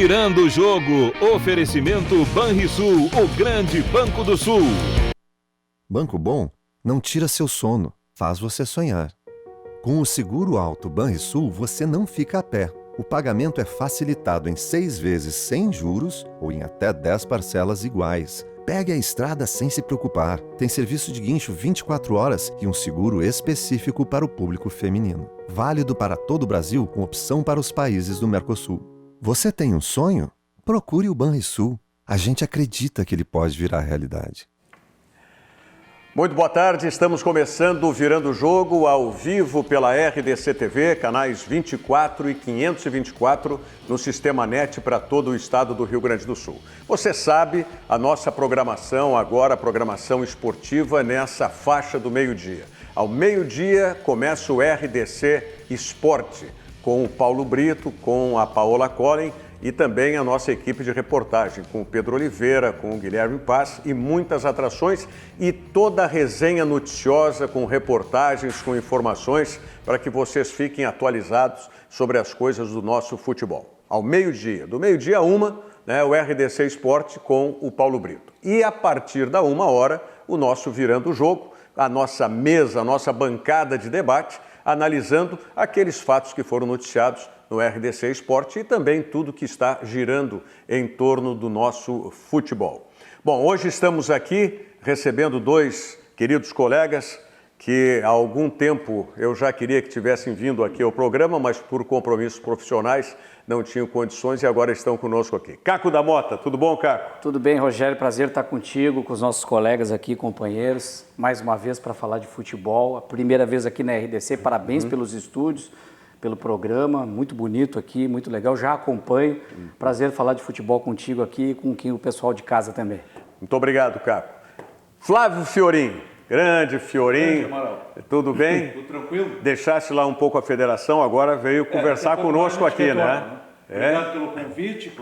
Virando o jogo, oferecimento Banrisul, o grande Banco do Sul. Banco bom não tira seu sono, faz você sonhar. Com o Seguro Alto Banrisul, você não fica a pé. O pagamento é facilitado em 6 vezes sem juros ou em até 10 parcelas iguais. Pegue a estrada sem se preocupar. Tem serviço de guincho 24 horas e um seguro específico para o público feminino. Válido para todo o Brasil, com opção para os países do Mercosul. Você tem um sonho? Procure o Banrisul. A gente acredita que ele pode virar realidade. Muito boa tarde, estamos começando o Virando o Jogo ao vivo pela RDC TV, canais 24 e 524 no Sistema NET para todo o estado do Rio Grande do Sul. Você sabe, a nossa programação agora, a programação esportiva nessa faixa do meio-dia. Ao meio-dia começa o RDC Esporte, com o Paulo Brito, com a Paola Collen e também a nossa equipe de reportagem, com o Pedro Oliveira, com o Guilherme Paz e muitas atrações e toda a resenha noticiosa com reportagens, com informações para que vocês fiquem atualizados sobre as coisas do nosso futebol. Ao meio-dia, do meio-dia a 1, o RDC Esporte com o Paulo Brito. E a partir da 1h, o nosso Virando o Jogo, a nossa mesa, a nossa bancada de debate, analisando aqueles fatos que foram noticiados no RDC Esporte e também tudo que está girando em torno do nosso futebol. Bom, hoje estamos aqui recebendo 2 queridos colegas que há algum tempo eu já queria que tivessem vindo aqui ao programa, mas por compromissos profissionais não tinham condições e agora estão conosco aqui. Caco da Mota, tudo bom, Caco? Tudo bem, Rogério, prazer estar contigo, com os nossos colegas aqui, companheiros, mais uma vez para falar de futebol, a primeira vez aqui na RDC, parabéns pelos estúdios, pelo programa, muito bonito aqui, muito legal, já acompanho, prazer falar de futebol contigo aqui e com o pessoal de casa também. Muito obrigado, Caco. Flávio Fiorin, grande Fiorin, tudo bem? Tudo tranquilo? Deixaste lá um pouco a federação, agora veio conversar conosco aqui, retorna, né? Obrigado pelo convite,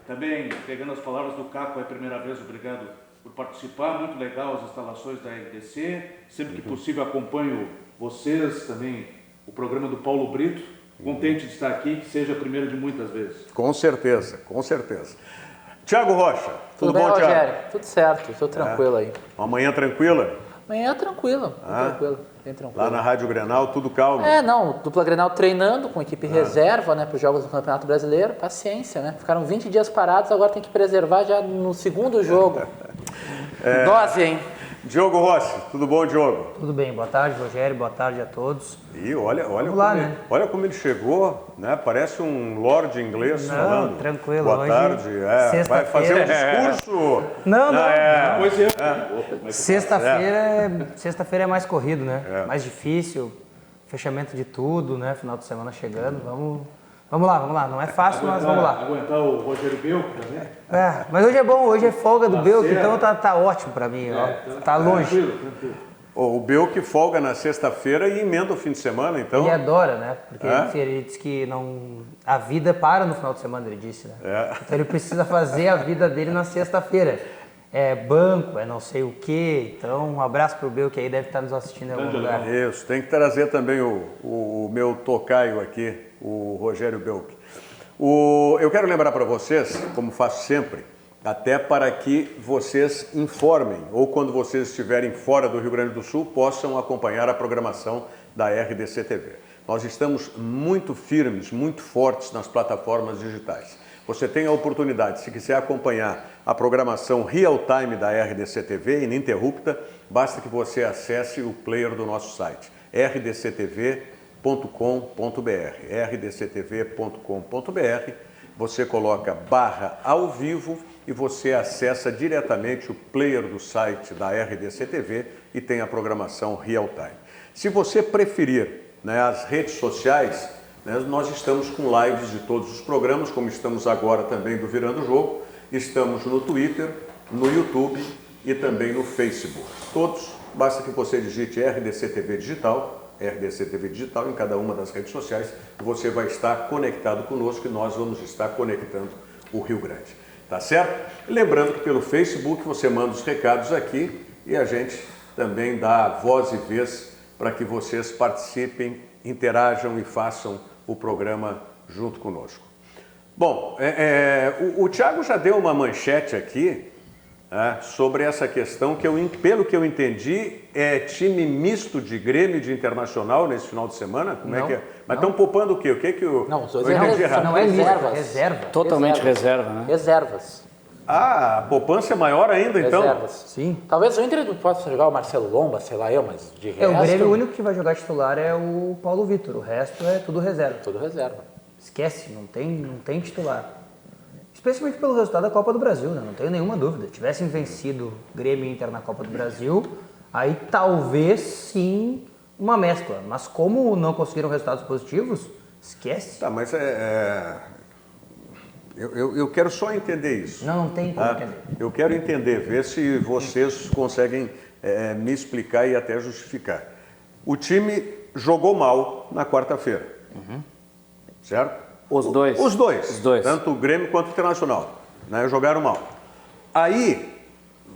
também pegando as palavras do Caco, é a primeira vez, obrigado por participar, muito legal as instalações da RDC, sempre que possível acompanho vocês, também o programa do Paulo Brito, contente de estar aqui, que seja a primeira de muitas vezes. Com certeza, com certeza. Tiago Rocha, tudo bem, bom, Rogério? Tiago? Tudo certo, estou tranquilo aí. Uma manhã tranquila? Manhã tranquila, bem tranquilo. Lá na Rádio Grenal, tudo calmo? Dupla Grenal treinando com equipe reserva, para os jogos do Campeonato Brasileiro, paciência, né? Ficaram 20 dias parados, agora tem que preservar já no segundo jogo. Dose, hein? Diogo Rossi, tudo bom, Diogo? Tudo bem, boa tarde, Rogério, boa tarde a todos. E olha como ele chegou, né? Parece um lorde inglês falando. Tranquilo. Boa tarde, vai fazer um discurso. Não. Sexta-feira. Sexta-feira é mais corrido, né? Mais difícil, fechamento de tudo, né? Final de semana chegando, Vamos lá, não é fácil, mas vamos lá. Aguentar o Rogério Belco também? Mas hoje é bom, hoje é folga do Belco, então tá ótimo pra mim, tá longe. Tranquilo. O Belco folga na sexta-feira e emenda o fim de semana, então? Ele adora, né? Porque ele disse que a vida para no final de semana, ele disse, né? Então ele precisa fazer a vida dele na sexta-feira. É banco, é não sei o quê, então um abraço pro Belco que aí deve estar nos assistindo em algum lugar. Isso, tem que trazer também o meu tocaio aqui, o Rogério Belco. Eu quero lembrar para vocês, como faço sempre, até para que vocês informem, ou quando vocês estiverem fora do Rio Grande do Sul, possam acompanhar a programação da RDC TV. Nós estamos muito firmes, muito fortes nas plataformas digitais. Você tem a oportunidade, se quiser acompanhar a programação real time da RDC TV, ininterrupta, basta que você acesse o player do nosso site, rdctv.com.br, rdctv.com.br, você coloca /ao vivo e você acessa diretamente o player do site da RDC TV e tem a programação real time. Se você preferir, as redes sociais, nós estamos com lives de todos os programas, como estamos agora também do Virando o Jogo. Estamos no Twitter, no YouTube e também no Facebook. Todos, basta que você digite RDC TV Digital em cada uma das redes sociais e você vai estar conectado conosco e nós vamos estar conectando o Rio Grande. Tá certo? Lembrando que pelo Facebook você manda os recados aqui e a gente também dá voz e vez para que vocês participem, interajam e façam o programa junto conosco. Bom, o Thiago já deu uma manchete aqui sobre essa questão que, pelo que eu entendi, é time misto de Grêmio e de Internacional nesse final de semana? Como é que é? Mas estão poupando o quê? O que que eu Não, os dois eu entendi errado? Não é Reservas. reserva. Totalmente reserva, né? Reservas. Ah, a poupança é maior ainda, então? Reservas. Sim. Talvez o Inter possa jogar o Marcelo Lomba, sei lá eu, mas de resto... O Grêmio, o único que vai jogar titular é o Paulo Vitor. O resto é tudo reserva. Tudo reserva. Esquece, não tem titular. Especialmente pelo resultado da Copa do Brasil, né? Não tenho nenhuma dúvida. Tivessem vencido Grêmio e Inter na Copa do Brasil, aí talvez sim uma mescla. Mas como não conseguiram resultados positivos, esquece. Tá, mas eu quero só entender isso. Não tem como entender. Eu quero entender, ver se vocês conseguem me explicar e até justificar. O time jogou mal na quarta-feira, certo? Os dois. Os dois. Os dois. Tanto o Grêmio quanto o Internacional, né? Jogaram mal. Aí,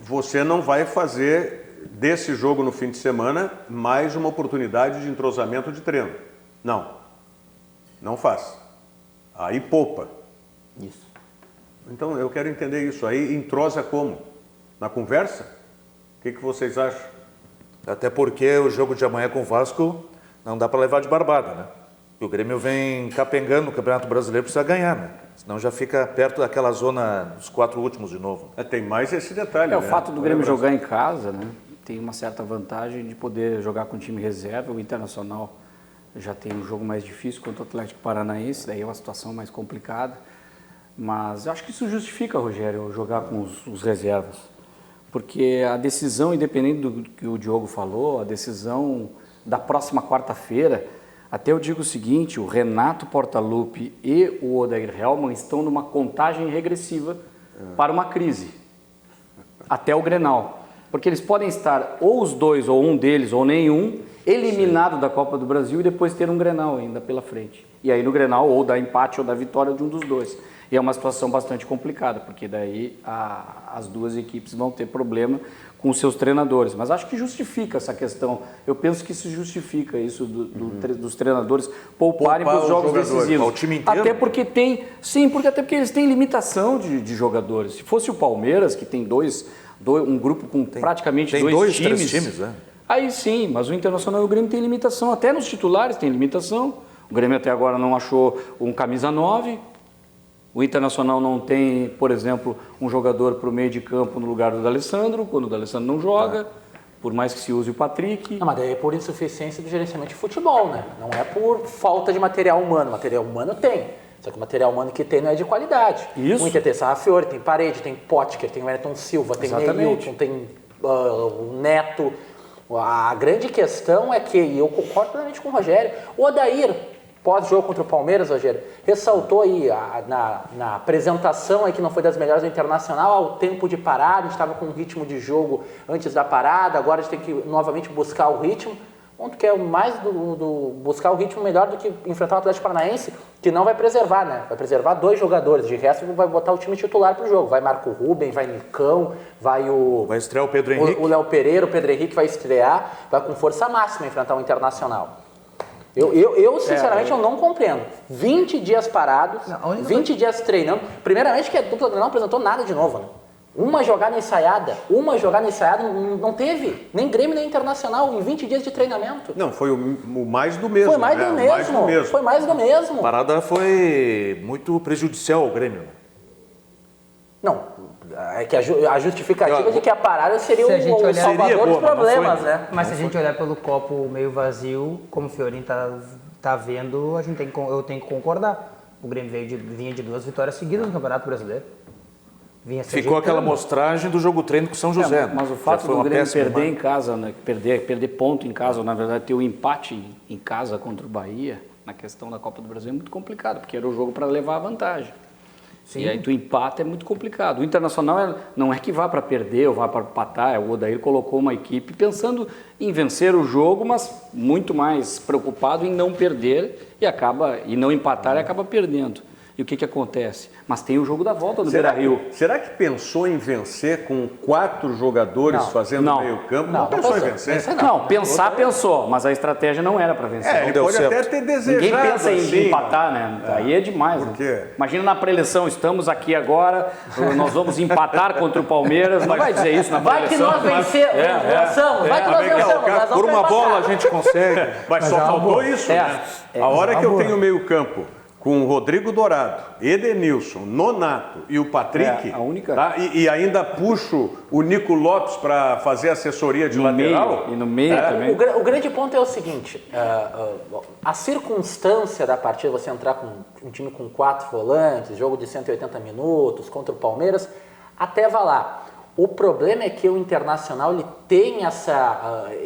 você não vai fazer desse jogo no fim de semana mais uma oportunidade de entrosamento de treino. Não. Não faz. Aí poupa. Isso. Então, eu quero entender isso. Aí entrosa como? Na conversa? O que vocês acham? Até porque o jogo de amanhã com o Vasco não dá para levar de barbada, né? E o Grêmio vem capengando no Campeonato Brasileiro, precisa ganhar, né? Senão já fica perto daquela zona dos 4 últimos de novo. Tem mais esse detalhe, O né? fato do Grêmio jogar em casa, né? Tem uma certa vantagem de poder jogar com time reserva. O Internacional já tem um jogo mais difícil contra o Atlético Paranaense, daí é uma situação mais complicada. Mas eu acho que isso justifica, Rogério, jogar com os reservas. Porque a decisão, independente do que o Diogo falou, a decisão da próxima quarta-feira, até eu digo o seguinte, o Renato Portaluppi e o Odair Hellmann estão numa contagem regressiva para uma crise, até o Grenal. Porque eles podem estar ou os dois, ou um deles, ou nenhum, eliminado da Copa do Brasil e depois ter um Grenal ainda pela frente. E aí no Grenal ou dá empate ou dá vitória de um dos dois. E é uma situação bastante complicada, porque daí as duas equipes vão ter problema com os seus treinadores. Mas acho que justifica essa questão. Eu penso que isso justifica isso dos treinadores pouparem para os jogos decisivos. O time inteiro? Até porque até porque eles têm limitação de jogadores. Se fosse o Palmeiras, que tem um grupo com praticamente dois times. 3 times, né? Aí sim, mas o Internacional e o Grêmio têm limitação. Até nos titulares tem limitação. O Grêmio até agora não achou um camisa 9. O Internacional não tem, por exemplo, um jogador para o meio de campo no lugar do D'Alessandro, quando o D'Alessandro não joga, por mais que se use o Patrick. Não, mas daí é por insuficiência do gerenciamento de futebol, né? Não é por falta de material humano. Material humano tem. Só que o material humano que tem não é de qualidade. Isso. O Inter tem Sarrafiori, tem Parede, tem Potker, tem Wellington Silva, tem Neilton, tem o Neto. A grande questão é que, e eu concordo plenamente com o Rogério, o Odair, pós-jogo contra o Palmeiras, Rogério, ressaltou aí na apresentação aí que não foi das melhores do Internacional, o tempo de parada, a gente estava com um ritmo de jogo antes da parada, agora a gente tem que novamente buscar o ritmo. Ponto que é mais buscar o ritmo melhor do que enfrentar o Atlético Paranaense, que não vai preservar, né? Vai preservar 2 jogadores, de resto vai botar o time titular pro jogo. Vai Marco Ruben, vai Nicão, vai estrear o Pedro Henrique. O Léo Pereira, o Pedro Henrique vai estrear, vai com força máxima enfrentar o Internacional. Eu sinceramente, eu não compreendo. 20 dias parados, 20 dias treinando. Primeiramente que a dupla não apresentou nada de novo, né? Uma jogada ensaiada não teve, nem Grêmio nem Internacional, em 20 dias de treinamento. Não, foi o mais do mesmo. Foi mais do mesmo. Foi mais do mesmo. A parada foi muito prejudicial ao Grêmio. Não, é que a justificativa de que a parada seria o salvador dos problemas, né? Mas se a gente olhar pelo copo meio vazio, como o Fiorin tá vendo, eu tenho que concordar. O Grêmio vinha de 2 vitórias seguidas no Campeonato Brasileiro. Ficou aquela amostragem do jogo treino com São José. Mas o fato do Grêmio perder em casa, né, perder ponto em casa, ou, na verdade ter um empate em casa contra o Bahia, na questão da Copa do Brasil, é muito complicado, porque era o jogo para levar a vantagem. Sim. E aí tu empata é muito complicado. O Internacional não é que vá para perder ou vá para empatar, o Odair colocou uma equipe pensando em vencer o jogo, mas muito mais preocupado em não perder e não empatar e acaba perdendo. E o que acontece? Mas tem o jogo da volta do Beira-Rio. Será que pensou em vencer com 4 jogadores fazendo meio campo? Não pensou em vencer? Não, pensou, mas a estratégia não era para vencer. Ele pode até ter desejado. Ninguém pensa em assim, empatar, né? Aí é demais. Por quê? Né? Imagina na pré-eleição, estamos aqui agora, nós vamos empatar contra o Palmeiras. Não vai dizer isso na pré-eleição. Vai que nós vencemos, vai que nós vencemos. Por uma bola a gente consegue. Mas só faltou isso, né? A hora que eu tenho meio campo com o Rodrigo Dourado, Edenilson, Nonato e o Patrick, a única... tá? E ainda puxo o Nico Lopes para fazer assessoria de lateral. E no meio também. O grande ponto é o seguinte, a circunstância da partida, você entrar com um time com 4 volantes, jogo de 180 minutos contra o Palmeiras, até vai lá. O problema é que o Internacional ele tem essa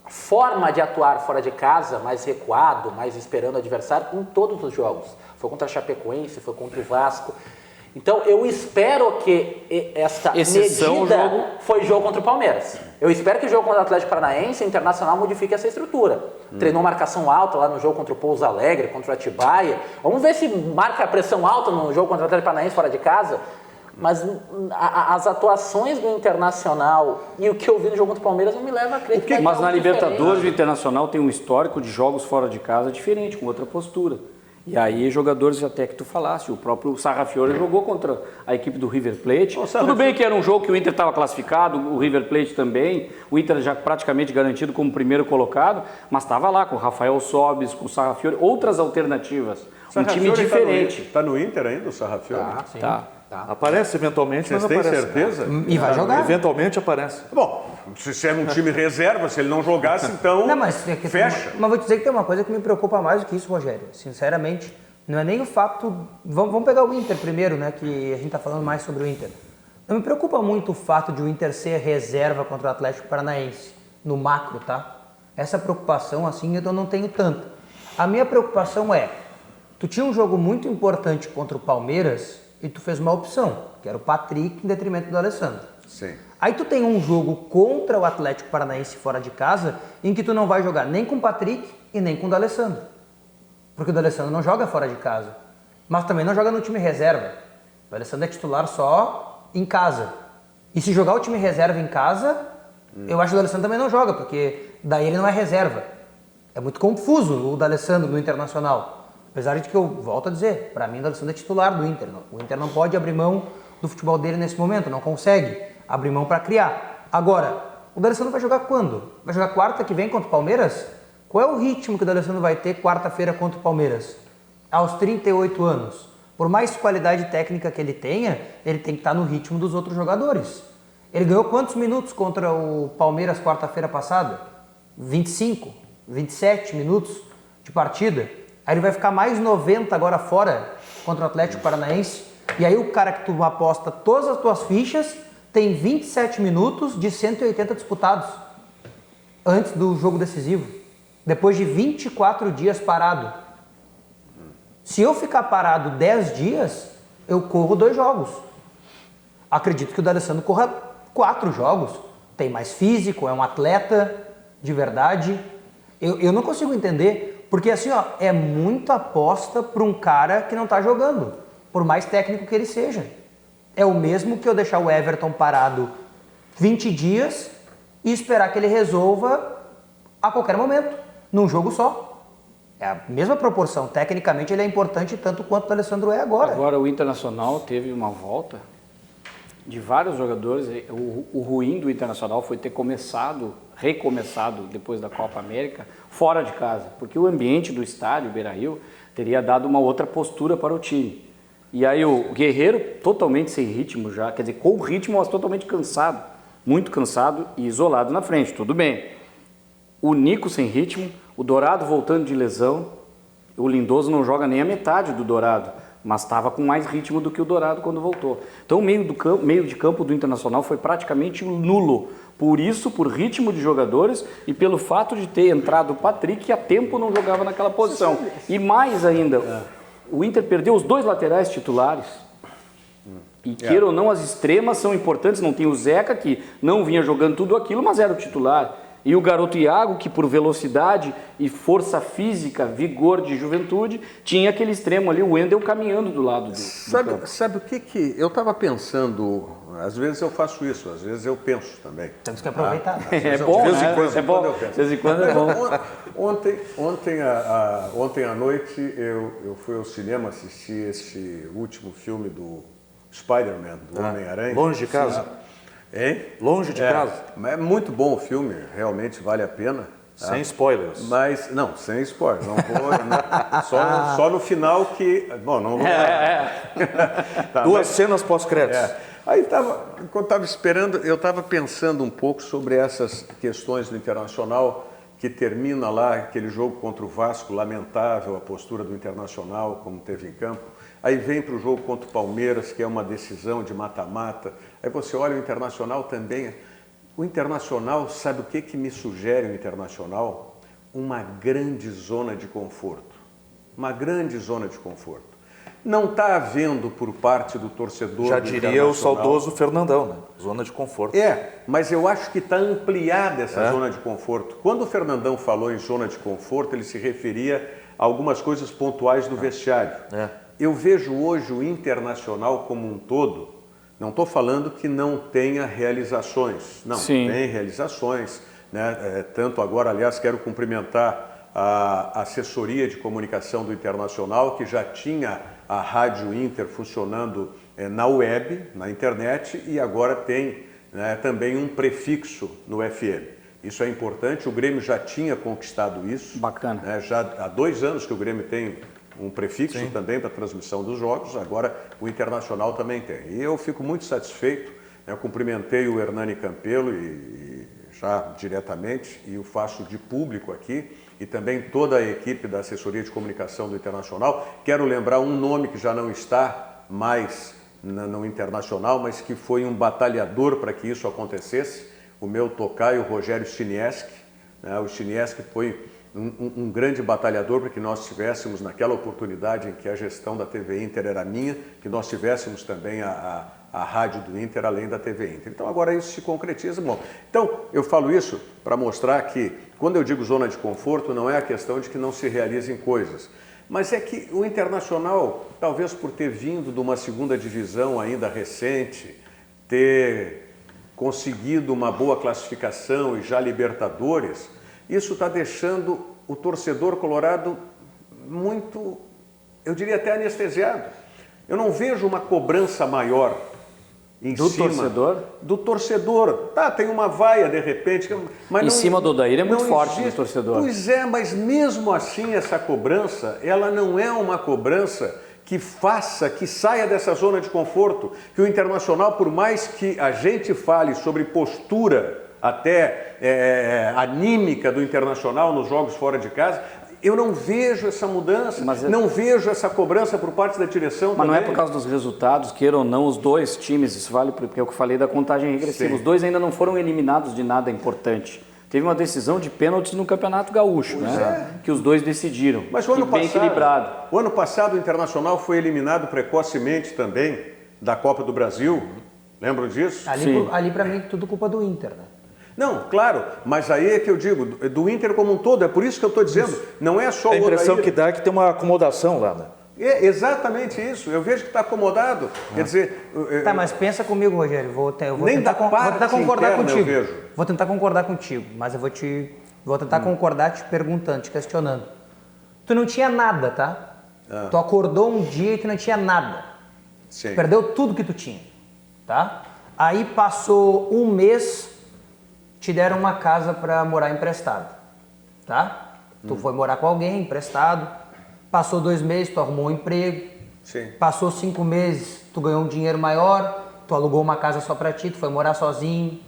forma de atuar fora de casa, mais recuado, mais esperando o adversário em todos os jogos. Foi contra a Chapecoense, foi contra o Vasco. Então eu espero que essa medida foi jogo contra o Palmeiras. Eu espero que o jogo contra o Atlético Paranaense, o Internacional modifique essa estrutura. Treinou marcação alta lá no jogo contra o Pouso Alegre, contra o Atibaia. Vamos ver se marca a pressão alta no jogo contra o Atlético Paranaense fora de casa. Mas as atuações do Internacional e o que eu vi no jogo contra o Palmeiras não me leva a acreditar. Mas na Libertadores o Internacional tem um histórico de jogos fora de casa diferente, com outra postura. E aí jogadores até que tu falaste, o próprio Sarrafiore jogou contra a equipe do River Plate. Tudo bem que era um jogo que o Inter estava classificado, o River Plate também, o Inter já praticamente garantido como primeiro colocado, mas estava lá com o Rafael Sobis, com o Sarrafiore, outras alternativas. Um time diferente. Está no Inter ainda o Sarrafiore? Tá. Aparece eventualmente, Vocês têm certeza? E vai jogar. Eventualmente aparece. Bom, se é um time reserva, se ele não jogasse, então fecha. Mas vou dizer que tem uma coisa que me preocupa mais do que isso, Rogério. Sinceramente, não é nem o fato... Vamos pegar o Inter primeiro, né? Que a gente está falando mais sobre o Inter. Não me preocupa muito o fato de o Inter ser reserva contra o Atlético Paranaense, no macro, tá? Essa preocupação, assim, eu não tenho tanto. A minha preocupação é, tu tinha um jogo muito importante contra o Palmeiras e tu fez uma opção, que era o Patrick em detrimento do Alessandro. Sim. Aí tu tem um jogo contra o Atlético Paranaense fora de casa, em que tu não vai jogar nem com o Patrick e nem com o D'Alessandro. Porque o D'Alessandro não joga fora de casa, mas também não joga no time reserva. O D'Alessandro é titular só em casa. E se jogar o time reserva em casa, eu acho que o D'Alessandro também não joga, porque daí ele não é reserva. É muito confuso o D'Alessandro no Internacional. Apesar de que eu volto a dizer, para mim o D'Alessandro é titular do Inter. O Inter não pode abrir mão do futebol dele nesse momento, não consegue abrir mão para criar. Agora, o D'Alessandro vai jogar quando? Vai jogar quarta que vem contra o Palmeiras? Qual é o ritmo que o D'Alessandro vai ter quarta-feira contra o Palmeiras? Aos 38 anos. Por mais qualidade técnica que ele tenha, ele tem que estar no ritmo dos outros jogadores. Ele ganhou quantos minutos contra o Palmeiras quarta-feira passada? 25, 27 minutos de partida. Aí ele vai ficar mais 90 agora fora contra o Atlético Paranaense. E aí o cara que tu aposta todas as tuas fichas tem 27 minutos de 180 disputados antes do jogo decisivo. Depois de 24 dias parado. Se eu ficar parado 10 dias, eu corro 2 jogos. Acredito que o D'Alessandro corra 4 jogos. Tem mais físico, é um atleta de verdade. Eu não consigo entender... Porque assim, ó, é muita aposta para um cara que não tá jogando, por mais técnico que ele seja. É o mesmo que eu deixar o Everton parado 20 dias e esperar que ele resolva a qualquer momento, num jogo só. É a mesma proporção. Tecnicamente ele é importante tanto quanto o D'Alessandro é agora. Agora o Internacional teve uma volta de vários jogadores. O ruim do Internacional foi ter recomeçado depois da Copa América, fora de casa, porque o ambiente do estádio, Beira-Rio, teria dado uma outra postura para o time. E aí o Guerreiro, totalmente sem ritmo já, quer dizer, com ritmo, mas totalmente cansado, muito cansado e isolado na frente, tudo bem. O Nico sem ritmo, o Dourado voltando de lesão, o Lindoso não joga nem a metade do Dourado, mas estava com mais ritmo do que o Dourado quando voltou. Então o meio de campo do Internacional foi praticamente nulo. Por isso, por ritmo de jogadores e pelo fato de ter entrado o Patrick, que há tempo não jogava naquela posição. E mais ainda, o Inter perdeu os 2 laterais titulares. E queira ou não, as extremas são importantes. Não tem o Zeca, que não vinha jogando tudo aquilo, mas era o titular. E o garoto Iago, que por velocidade e força física, vigor de juventude, tinha aquele extremo ali, o Wendel caminhando do lado do campo. Sabe o que eu estava pensando? Às vezes eu faço isso, às vezes eu penso também. Temos que aproveitar. É bom, né? É bom. De vez em quando é bom. Ontem à noite eu fui ao cinema assistir esse último filme do Spider-Man, do Homem-Aranha. Longe de casa. Hein? Longe de casa. É muito bom o filme, realmente vale a pena. Sem spoilers. Mas, não, sem spoilers. Não vou, só no final que... Bom, não vou... Tá, Duas cenas pós-créditos. Aí, enquanto estava esperando, eu estava pensando um pouco sobre essas questões do Internacional, que termina lá aquele jogo contra o Vasco, lamentável a postura do Internacional, como teve em campo. Aí vem para o jogo contra o Palmeiras, que é uma decisão de mata-mata. Aí você olha o Internacional também. O Internacional, sabe o que me sugere o Internacional? Uma grande zona de conforto. Uma grande zona de conforto. Não está havendo por parte do torcedor Já do diria o saudoso Fernandão, né? Zona de conforto. Mas eu acho que está ampliada essa zona de conforto. Quando o Fernandão falou em zona de conforto, ele se referia a algumas coisas pontuais do vestiário. Eu vejo hoje o Internacional como um todo, não estou falando que não tenha realizações. Não, tem realizações. Né? Tanto agora, aliás, quero cumprimentar a assessoria de comunicação do Internacional, que já tinha a Rádio Inter funcionando na web, na internet, e agora tem também um prefixo no FM. Isso é importante, o Grêmio já tinha conquistado isso. Bacana. Já há 2 anos que o Grêmio tem um prefixo também para a transmissão dos jogos, agora o Internacional também tem. E eu fico muito satisfeito, eu cumprimentei o Hernani Campelo e já diretamente, e o faço de público aqui, e também toda a equipe da assessoria de comunicação do Internacional. Quero lembrar um nome que já não está mais no Internacional, mas que foi um batalhador para que isso acontecesse, o meu tocaio, Rogério Chinieski. O Chinieski foi um grande batalhador para que nós tivéssemos, naquela oportunidade em que a gestão da TV Inter era minha, que nós tivéssemos também a rádio do Inter, além da TV Inter. Então agora isso se concretiza. Bom, então eu falo isso para mostrar que, quando eu digo zona de conforto, não é a questão de que não se realizem coisas, mas é que o Internacional, talvez por ter vindo de uma segunda divisão ainda recente, ter conseguido uma boa classificação e já Libertadores, isso está deixando o torcedor colorado muito, eu diria até anestesiado. Eu não vejo uma cobrança maior em cima do torcedor. Tem uma vaia de repente, mas em cima do Odair é muito forte do torcedor. Pois é, mas mesmo assim essa cobrança, ela não é uma cobrança que saia dessa zona de conforto, que o Internacional, por mais que a gente fale sobre postura até anímica do Internacional nos jogos fora de casa, eu não vejo essa mudança, não vejo essa cobrança por parte da direção. Mas também. não é por causa dos resultados, queira ou não, os dois times, isso vale porque é o que eu falei da contagem regressiva, Sim. Os dois ainda não foram eliminados de nada importante. Teve uma decisão de pênaltis no Campeonato Gaúcho, que os dois decidiram. Mas o ano bem equilibrado. O ano passado o Internacional foi eliminado precocemente também da Copa do Brasil. Lembram disso? Ali para mim, tudo culpa do Inter, né? Não, claro, mas aí é que eu digo, do Inter como um todo, é por isso que eu estou dizendo, não é só o Odair. A impressão que dá é que tem uma acomodação lá, né? É exatamente isso, eu vejo que está acomodado, quer dizer... Tá, mas pensa comigo, Rogério, eu vou nem tentar concordar interna, contigo. eu vejo. Vou tentar concordar contigo, mas eu vou tentar concordar te perguntando, te questionando. Tu não tinha nada, tá? Tu acordou um dia e tu não tinha nada. Sim. Tu perdeu tudo que tu tinha, tá? Aí passou um mês, te deram uma casa para morar emprestado, tá? Tu foi morar com alguém emprestado, passou 2 meses, tu arrumou um emprego, Sim. Passou 5 meses, tu ganhou um dinheiro maior, tu alugou uma casa só para ti, tu foi morar sozinho,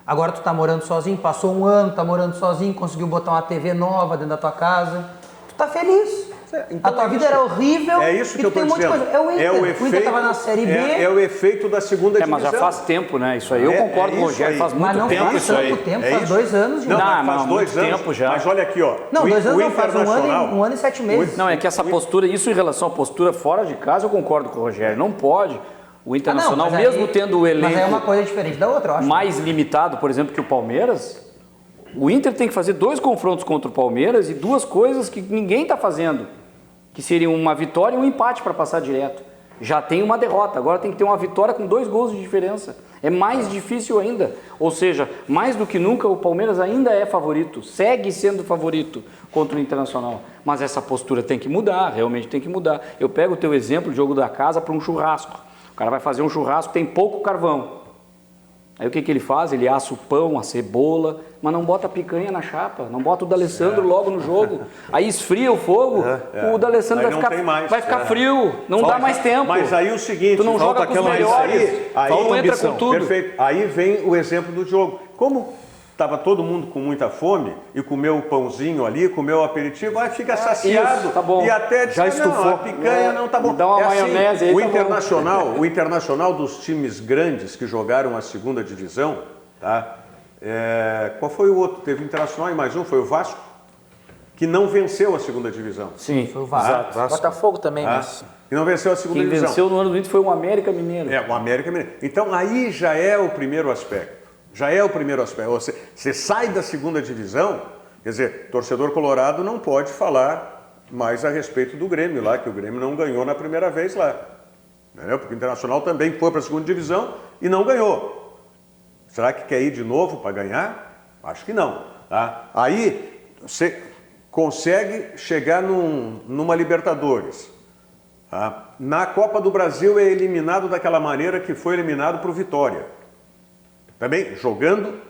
agora tu tá morando sozinho, passou 1 ano, tá morando sozinho, conseguiu botar uma TV nova dentro da tua casa, tu tá feliz. Então a tua vida era horrível. É isso que eu estou dizendo. É o Inter. O Inter estava na Série B. É o efeito da segunda divisão. Mas já faz tempo, né? Isso aí eu concordo com o Rogério. Faz muito tempo. Mas não faz tanto tempo, faz 2 anos. Não, faz 2 anos. Tempo já. Mas olha aqui, ó. Não, 2 anos não, faz 1 ano e 7 meses. Não, é que essa postura, isso em relação à postura fora de casa, eu concordo com o Rogério. Não pode. O Internacional, mesmo tendo o elenco... Mas é uma coisa diferente da outra, eu acho. Mais limitado, por exemplo, que o Palmeiras... O Inter tem que fazer 2 confrontos contra o Palmeiras e 2 coisas que ninguém está fazendo, que seriam uma vitória e um empate para passar direto. Já tem uma derrota, agora tem que ter uma vitória com 2 gols de diferença. É mais difícil ainda. Ou seja, mais do que nunca, o Palmeiras ainda é favorito, segue sendo favorito contra o Internacional. Mas essa postura tem que mudar, realmente tem que mudar. Eu pego o teu exemplo, o jogo da casa, para um churrasco. O cara vai fazer um churrasco, tem pouco carvão. Aí o que ele faz? Ele assa o pão, a cebola, mas não bota a picanha na chapa, não bota o D'Alessandro logo no jogo. Aí esfria o fogo, o D'Alessandro vai ficar frio, não dá mais tempo. Mas aí o seguinte, tu não joga com os melhores, tu entra com tudo. Perfeito. Aí vem o exemplo do jogo. Como estava todo mundo com muita fome e comeu o pãozinho ali, comeu o aperitivo, aí fica saciado. Isso, tá bom. E até já estufou. A picanha não tá bom. Dá uma maionese aí, o tá Internacional, o Internacional dos times grandes que jogaram a segunda divisão, tá? Qual foi o outro? Teve o Internacional e mais um, foi o Vasco, que não venceu a segunda divisão. Sim, foi o Vasco. Botafogo também, mas... Que não venceu a segunda divisão. Quem venceu no ano do Inter foi o América Mineiro. O América Mineiro. Então aí já é o primeiro aspecto. Você sai da segunda divisão, quer dizer, torcedor colorado não pode falar mais a respeito do Grêmio lá, que o Grêmio não ganhou na primeira vez lá. Entendeu? Porque o Internacional também foi para a segunda divisão e não ganhou. Será que quer ir de novo para ganhar? Acho que não. Tá? Aí você consegue chegar numa Libertadores. Tá? Na Copa do Brasil é eliminado daquela maneira que foi eliminado para o Vitória. Também jogando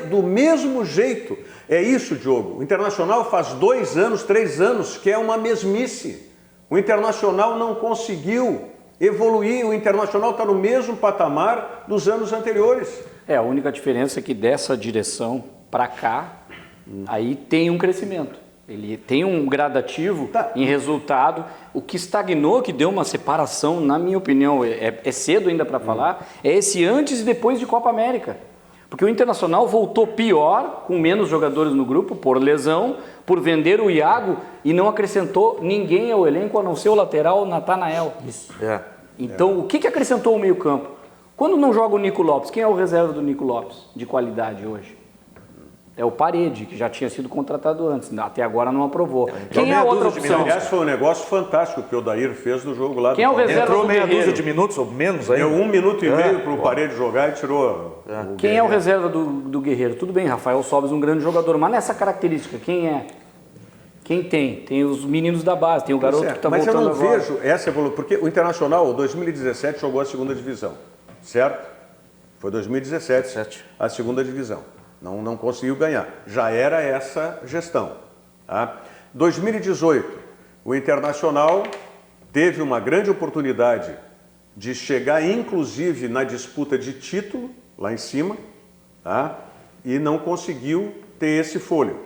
do mesmo jeito. É isso, Diogo. O Internacional faz 2 anos, 3 anos que é uma mesmice. O Internacional não conseguiu evoluir. O Internacional está no mesmo patamar dos anos anteriores. A única diferença é que dessa direção para cá, aí tem um crescimento. Ele tem um gradativo em resultado. O que estagnou, que deu uma separação, na minha opinião, é cedo ainda para falar, é esse antes e depois de Copa América. Porque o Internacional voltou pior, com menos jogadores no grupo, por lesão, por vender o Iago e não acrescentou ninguém ao elenco, a não ser o lateral Natanael. Isso. Então, o que acrescentou o meio-campo? Quando não joga o Nico Lopes, quem é o reserva do Nico Lopes de qualidade hoje? É o Parede, que já tinha sido contratado antes, até agora não aprovou. Quem é a outra opção? Aliás, foi um negócio fantástico que o Odair fez no jogo lá. Quem é o reserva Entrou do meia Guerreiro? dúzia de minutos ou menos aí. Deu 1 minuto e meio para o Parede jogar e tirou. Quem é o reserva do Guerreiro? Tudo bem, Rafael Sobis, um grande jogador, mas nessa característica, quem é? Quem tem? Tem os meninos da base, tem o garoto que está voltando agora. Mas eu não vejo essa evolução, porque o Internacional, 2017, jogou a segunda divisão, certo? Foi 2017 a segunda divisão. Não conseguiu ganhar. Já era essa gestão. Tá? 2018, o Internacional teve uma grande oportunidade de chegar, inclusive, na disputa de título, lá em cima, tá? E não conseguiu ter esse fôlego.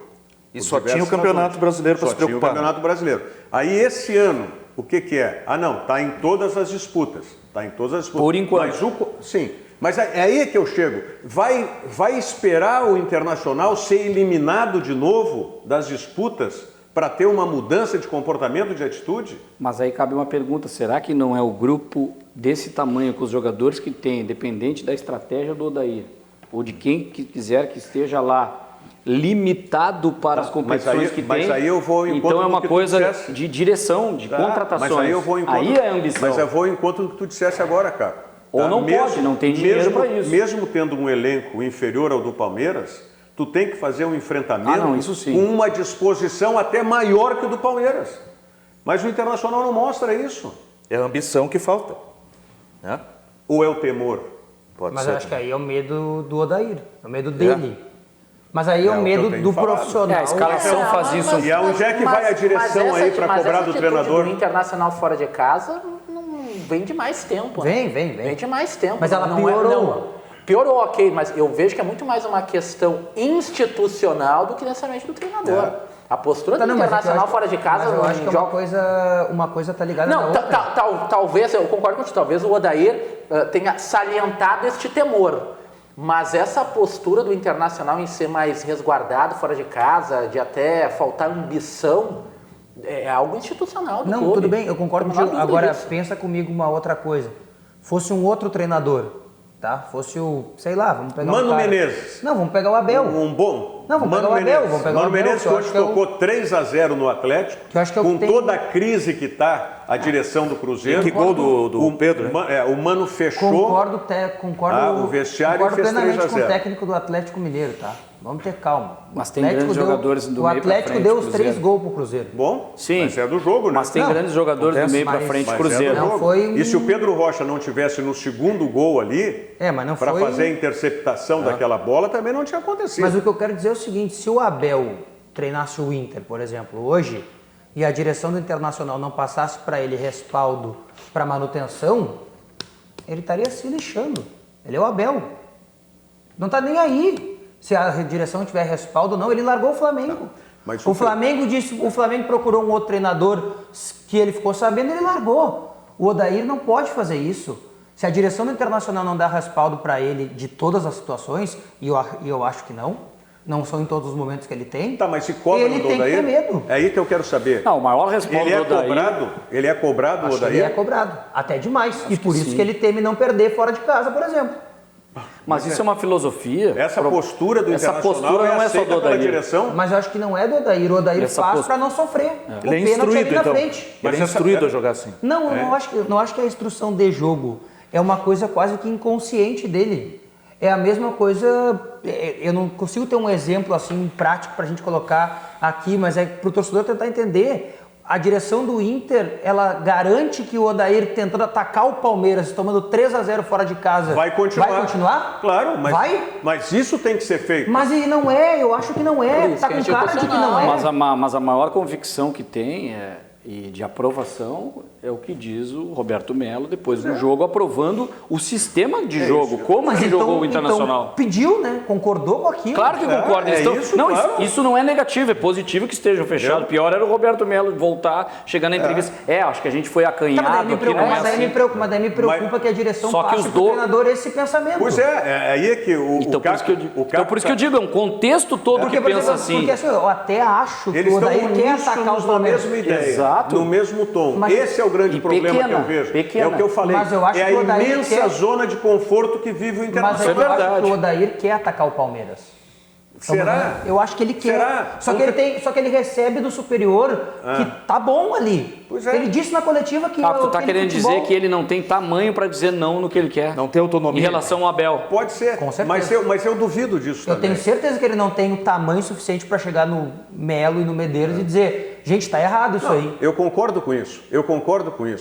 E só tinha o Campeonato Brasileiro para se preocupar. Só tinha o Campeonato Brasileiro. Aí, esse ano, o que é? Está em todas as disputas. Está em todas as disputas. Por enquanto. Sim. Mas é aí que eu chego. Vai esperar o Internacional ser eliminado de novo das disputas para ter uma mudança de comportamento, de atitude? Mas aí cabe uma pergunta, será que não é o grupo desse tamanho, com os jogadores que tem, independente da estratégia do Odair, ou de quem quiser que esteja lá, limitado para as competições que tem? Mas aí eu vou em então é uma coisa de direção, de contratações. Mas aí eu vou em aí é ambição. Mas eu vou em conta do que tu dissesse agora, cara. Ou não pode, não tem dinheiro para isso. Mesmo tendo um elenco inferior ao do Palmeiras, tu tem que fazer um enfrentamento com uma disposição até maior que o do Palmeiras. Mas o Internacional não mostra isso. É a ambição que falta. Né? Ou é o temor? Pode ser. Mas eu acho que aí é o medo do Odair, é o medo dele. Mas aí é o medo do profissional. A escalação faz isso. E onde é que vai a direção aí para cobrar do treinador? O Internacional fora de casa vem de mais tempo. Vem. Vem de mais tempo. Mas ela piorou. Piorou, ok, mas eu vejo que é muito mais uma questão institucional do que necessariamente do treinador. A postura do Internacional fora de casa... Mas eu acho que uma coisa tá ligada na outra. Talvez, eu concordo contigo, talvez o Odair tenha salientado este temor. Mas essa postura do Internacional em ser mais resguardado fora de casa, de até faltar ambição... É algo institucional do clube. Não, tudo bem, eu concordo contigo. Agora, pensa comigo uma outra coisa. Fosse um outro treinador, tá? Fosse o, sei lá, vamos pegar Mano Menezes. Não, vamos pegar o Abel. Um bom. Não, vamos pegar o Abel. Vamos pegar o Mano Abel. Menezes hoje tocou 3-0 no Atlético, com toda a crise que está a direção do Cruzeiro. Que gol do Pedro, né? O Mano fechou Concordo o vestiário e fez 3-0. plenamente com o técnico do Atlético Mineiro, tá? Vamos ter calma. Mas tem grandes jogadores do meio pra frente. O Atlético deu os 3 gols pro Cruzeiro. Bom, sim, mas é do jogo, né? Mas tem grandes jogadores do meio para frente, Cruzeiro. E se o Pedro Rocha não tivesse no segundo gol ali, para fazer a interceptação daquela bola, também não tinha acontecido. Mas o que eu quero dizer é o seguinte, se o Abel treinasse o Inter, por exemplo, hoje, e a direção do Internacional não passasse para ele respaldo para manutenção, ele estaria se lixando. Ele é o Abel. Não está nem aí. Se a direção tiver respaldo ou não, ele largou o Flamengo. Mas o Flamengo procurou um outro treinador que ele ficou sabendo, ele largou. O Odair não pode fazer isso. Se a direção do Internacional não dá respaldo para ele de todas as situações, e eu acho que não são em todos os momentos que ele tem. Tá, mas se cobra ele do tem Odair, que ter medo. É aí que eu quero saber. Não, o maior respaldo do Odair... Ele é cobrado, o Odair? Ele é cobrado, até demais. E por isso que ele teme não perder fora de casa, por exemplo. Mas isso é uma filosofia. Essa postura do Internacional postura não é só do Odair. Direção? Mas eu acho que não é do Odair. O Odair faz para não sofrer. Ele é instruído, então. Ele é instruído a jogar assim. Não, eu não acho que a instrução de jogo é uma coisa quase que inconsciente dele. É a mesma coisa... Eu não consigo ter um exemplo assim prático para a gente colocar aqui, mas é para o torcedor tentar entender. A direção do Inter, ela garante que o Odair tentando atacar o Palmeiras, tomando 3-0 fora de casa... Vai continuar. Vai continuar? Claro, mas, vai? Mas isso tem que ser feito. Mas não é, eu acho que não é. Tá com cara de que não é. Mas a maior convicção que tem e de aprovação é o que diz o Roberto Melo depois do jogo, aprovando o sistema de jogo, como que jogou o Internacional. Então, pediu, né? Concordou com aquilo. Claro que concorda. Isso não é negativo, é positivo que estejam fechados. Pior era o Roberto Melo voltar, chegar na entrevista. Acho que a gente foi acanhado aqui, não é assim. Mas daí me preocupa que a direção passe pro treinador esse pensamento. Pois aí é que Então, por isso que eu digo, é um contexto todo que pensa assim. Porque assim, eu até acho que o Odair quer atacar os Palmeiras. Exato. No mesmo tom. Esse é o grande problema que eu vejo. É o que eu falei. Mas eu acho é a imensa zona de conforto que vive o Internacional. Mas eu acho que o Odair quer atacar o Palmeiras. Será? Eu acho que ele quer. Será? Só que ele recebe do superior que tá bom ali. Pois é. Ele disse na coletiva que... tu tá querendo dizer que ele não tem tamanho para dizer não no que ele quer. Não tem autonomia. Em relação ao Abel. Pode ser. Com certeza. Mas eu duvido disso também. Eu tenho certeza que ele não tem o tamanho suficiente para chegar no Melo e no Medeiros e dizer, gente, tá errado isso aí. Eu concordo com isso.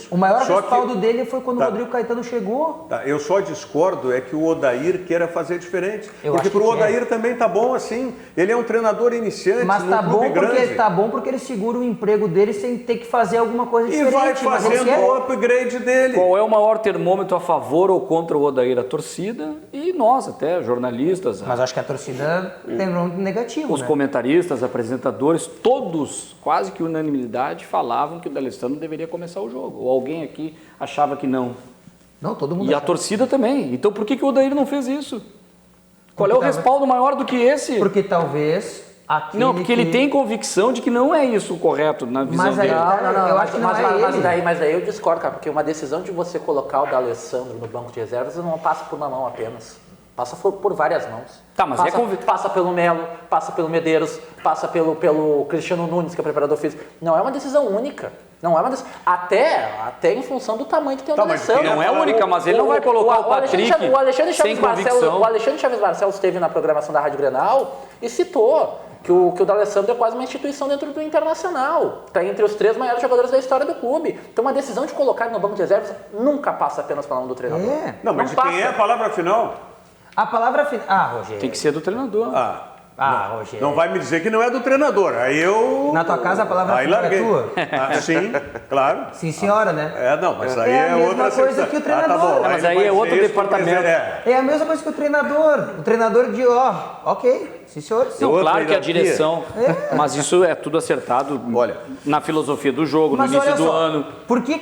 O maior respaldo dele foi quando o Rodrigo Caetano chegou. Eu só discordo é que o Odair queira fazer diferente. Porque pro Odair também tá bom assim. Ele é um treinador iniciante. Mas tá bom porque ele segura o emprego dele sem ter que fazer alguma coisa diferente. E vai fazendo o upgrade dele. Qual é o maior termômetro a favor ou contra o Odair? A torcida e nós até, jornalistas. Mas acho que a torcida tem um negativo, Os comentaristas, apresentadores, todos, quase que unanimidade, falavam que o D'Alessandro deveria começar o jogo. Ou alguém aqui achava que não. Não, todo mundo E a torcida também. Então por que o Odair não fez isso? Qual é o respaldo maior do que esse? Porque talvez... Porque ele tem convicção de que não é isso o correto na visão dele. Eu acho que mas daí eu discordo, cara, porque uma decisão de você colocar o D'Alessandro no banco de reservas não passa por uma mão apenas. Passa por várias mãos. Tá, mas passa pelo Melo, passa pelo Medeiros, passa pelo Cristiano Nunes, que é o preparador físico. Não é uma decisão única. Não é uma decisão. Até em função do tamanho que tem o D'Alessandro. Não é única, mas ele não vai colocar o Patrick sem convicção. O Alexandre Chaves Barcelos esteve na programação da Rádio Grenal e citou que o D'Alessandro é quase uma instituição dentro do Internacional. Está entre os 3 maiores jogadores da história do clube. Então, uma decisão de colocar ele no banco de reservas nunca passa apenas pela mão do treinador. Não, mas de quem é a palavra final? A palavra final... Rogério. Tem que ser do treinador. Rogério. Não vai me dizer que não é do treinador. Aí eu... Na tua casa a palavra final é tua? Sim, claro. Sim, senhora, né? Mas aí é outra... É a mesma coisa que o treinador. Tá bom. Mas aí é outro departamento. É a mesma coisa que o treinador. O treinador de, ok, sim senhor. Sim. Não, claro que a direção... Mas isso é tudo acertado na filosofia do jogo, no início do ano. Por que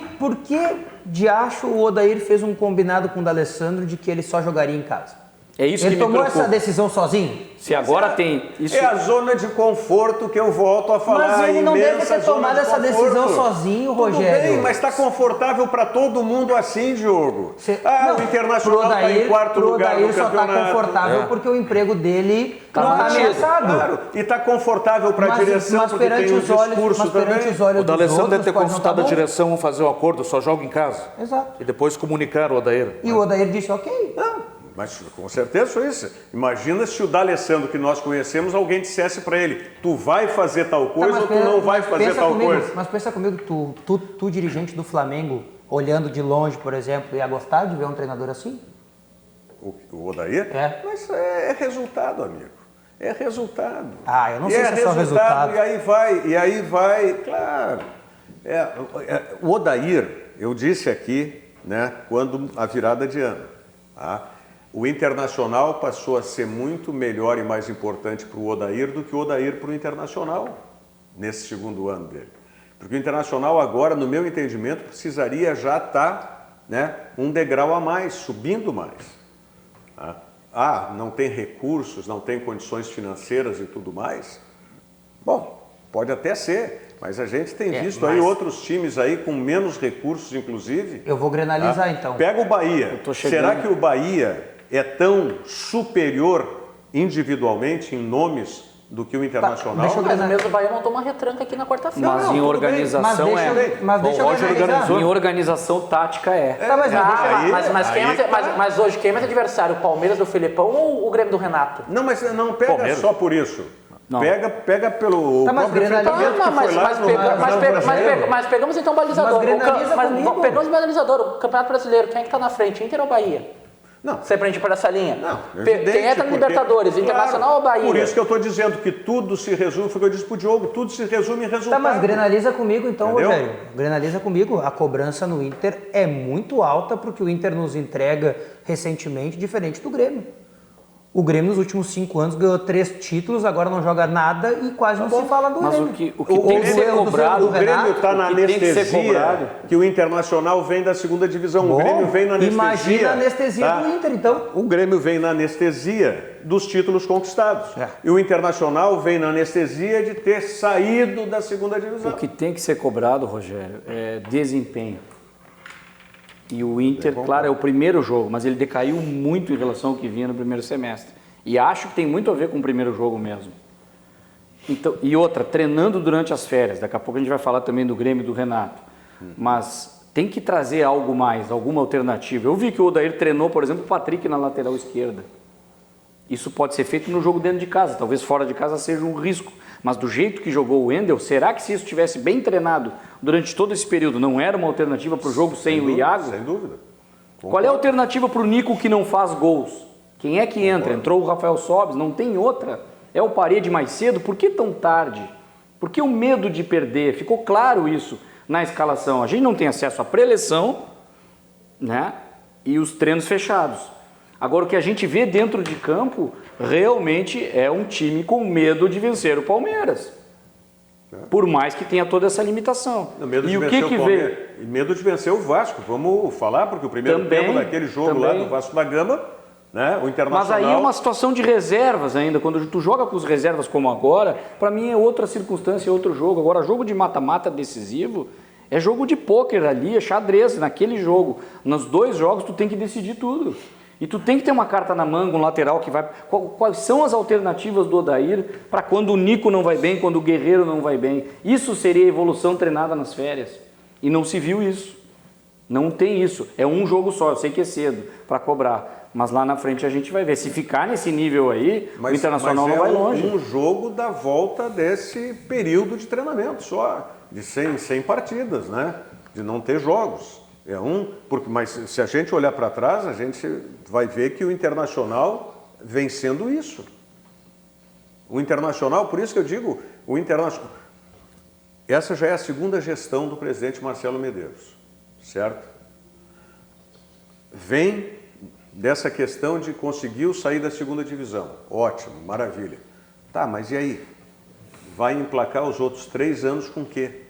de acho o Odair fez um combinado com o D'Alessandro de que ele só jogaria em casa? É isso ele que me tomou preocupa. essa decisão sozinho? Se agora tem isso... É a zona de conforto que eu volto a falar. Mas ele não deve ter tomado essa decisão sozinho, Rogério. Tudo bem, mas está confortável para todo mundo assim, Diogo. O Internacional está em quarto lugar no campeonato. Pro Odair só está confortável porque o emprego dele Tá ameaçado. Claro, e está confortável para a direção, porque tem um discurso também. O D'Alessandro deve ter consultado a direção. direção, vamos fazer um acordo, só joga em casa. Exato. E depois comunicar o Odair. E o Odair disse, ok. Não, mas com certeza foi isso. Imagina se o D'Alessandro que nós conhecemos, alguém dissesse para ele, tu vai fazer tal coisa ou tu não vai fazer tal coisa. Mas pensa comigo, tu dirigente do Flamengo, olhando de longe, por exemplo, ia gostar de ver um treinador assim? O Odair? É. Mas é resultado, amigo. É resultado. Ah, eu não sei se é só resultado. E aí vai, claro. O Odair, eu disse aqui, né, quando a virada de ano, tá? O Internacional passou a ser muito melhor e mais importante para o Odair do que o Odair para o Internacional nesse segundo ano dele. Porque o Internacional agora, no meu entendimento, precisaria já estar, né, um degrau a mais, subindo mais. Ah, não tem recursos, não tem condições financeiras e tudo mais? Bom, pode até ser, mas a gente tem visto aí outros times aí com menos recursos, inclusive. Eu vou granalizar então. Pega o Bahia. Será que o Bahia é tão superior individualmente em nomes do que o Internacional? Mas mesmo o Bahia montou uma retranca aqui na quarta-feira. Mas em organização em organização tática Mas hoje quem é mais adversário? O Palmeiras do Filipão ou o Grêmio do Renato? Não, mas não pega Palmeiras. Só por isso. Não. Pega pelo próprio enfrentamento que foi lá. Mas pegamos então o balizador. Pegamos o balizador. O Campeonato Brasileiro, quem é que está na frente? Inter ou Bahia? Não. Sempre a gente por essa linha. Não, quem entra no Libertadores, Internacional ou Bahia? Por isso que eu estou dizendo que tudo se resume, foi o que eu disse pro Diogo, tudo se resume em resultado. Tá, mas granaliza comigo então, entendeu? Rogério. Granaliza comigo. A cobrança no Inter é muito alta porque o Inter nos entrega recentemente, diferente do Grêmio. O Grêmio nos últimos 5 anos ganhou 3 títulos, agora não joga nada e quase não se fala do Grêmio. Mas o que tem que ser cobrado... O Grêmio está na anestesia que o Internacional vem da segunda divisão. O Grêmio vem na anestesia... Imagina a anestesia do Inter, então. O Grêmio vem na anestesia dos títulos conquistados. E o Internacional vem na anestesia de ter saído da segunda divisão. O que tem que ser cobrado, Rogério, é desempenho. E o Inter, claro, é o primeiro jogo, mas ele decaiu muito em relação ao que vinha no primeiro semestre. E acho que tem muito a ver com o primeiro jogo mesmo. Então, e outra, treinando durante as férias. Daqui a pouco a gente vai falar também do Grêmio e do Renato. Mas tem que trazer algo mais, alguma alternativa. Eu vi que o Odair treinou, por exemplo, o Patrick na lateral esquerda. Isso pode ser feito no jogo dentro de casa. Talvez fora de casa seja um risco. Mas do jeito que jogou o Wendel, será que se isso tivesse bem treinado durante todo esse período, não era uma alternativa para o jogo sem o Iago? Sem dúvida. Qual é a alternativa para o Nico que não faz gols? Quem é que entra? Entrou o Rafael Sobis, não tem outra. É o Parede mais cedo? Por que tão tarde? Por que o medo de perder? Ficou claro isso na escalação. A gente não tem acesso à preleção, né? E os treinos fechados. Agora, o que a gente vê dentro de campo realmente é um time com medo de vencer o Palmeiras. Por mais que tenha toda essa limitação. E o que veio? Medo de vencer o Vasco. Vamos falar, porque o primeiro tempo daquele jogo lá do Vasco da Gama, né, o Internacional... Mas aí é uma situação de reservas ainda. Quando tu joga com os reservas como agora, para mim é outra circunstância, é outro jogo. Agora, jogo de mata-mata decisivo é jogo de pôquer ali, é xadrez. Naquele jogo, nos 2 jogos, tu tem que decidir tudo. E tu tem que ter uma carta na manga, um lateral que vai... Quais são as alternativas do Odair para quando o Nico não vai bem, quando o Guerreiro não vai bem? Isso seria evolução treinada nas férias. E não se viu isso. Não tem isso. É um jogo só, eu sei que é cedo para cobrar. Mas lá na frente a gente vai ver. Se ficar nesse nível aí, o Internacional não vai longe. É um jogo da volta desse período de treinamento só. De 100 partidas, né? De não ter jogos. Mas se a gente olhar para trás, a gente vai ver que o Internacional vem sendo isso. O Internacional, por isso que eu digo, o Internacional... Essa já é a segunda gestão do presidente Marcelo Medeiros, certo? Vem dessa questão de conseguiu sair da segunda divisão. Ótimo, maravilha. Tá, mas e aí? Vai emplacar os outros 3 anos com o quê?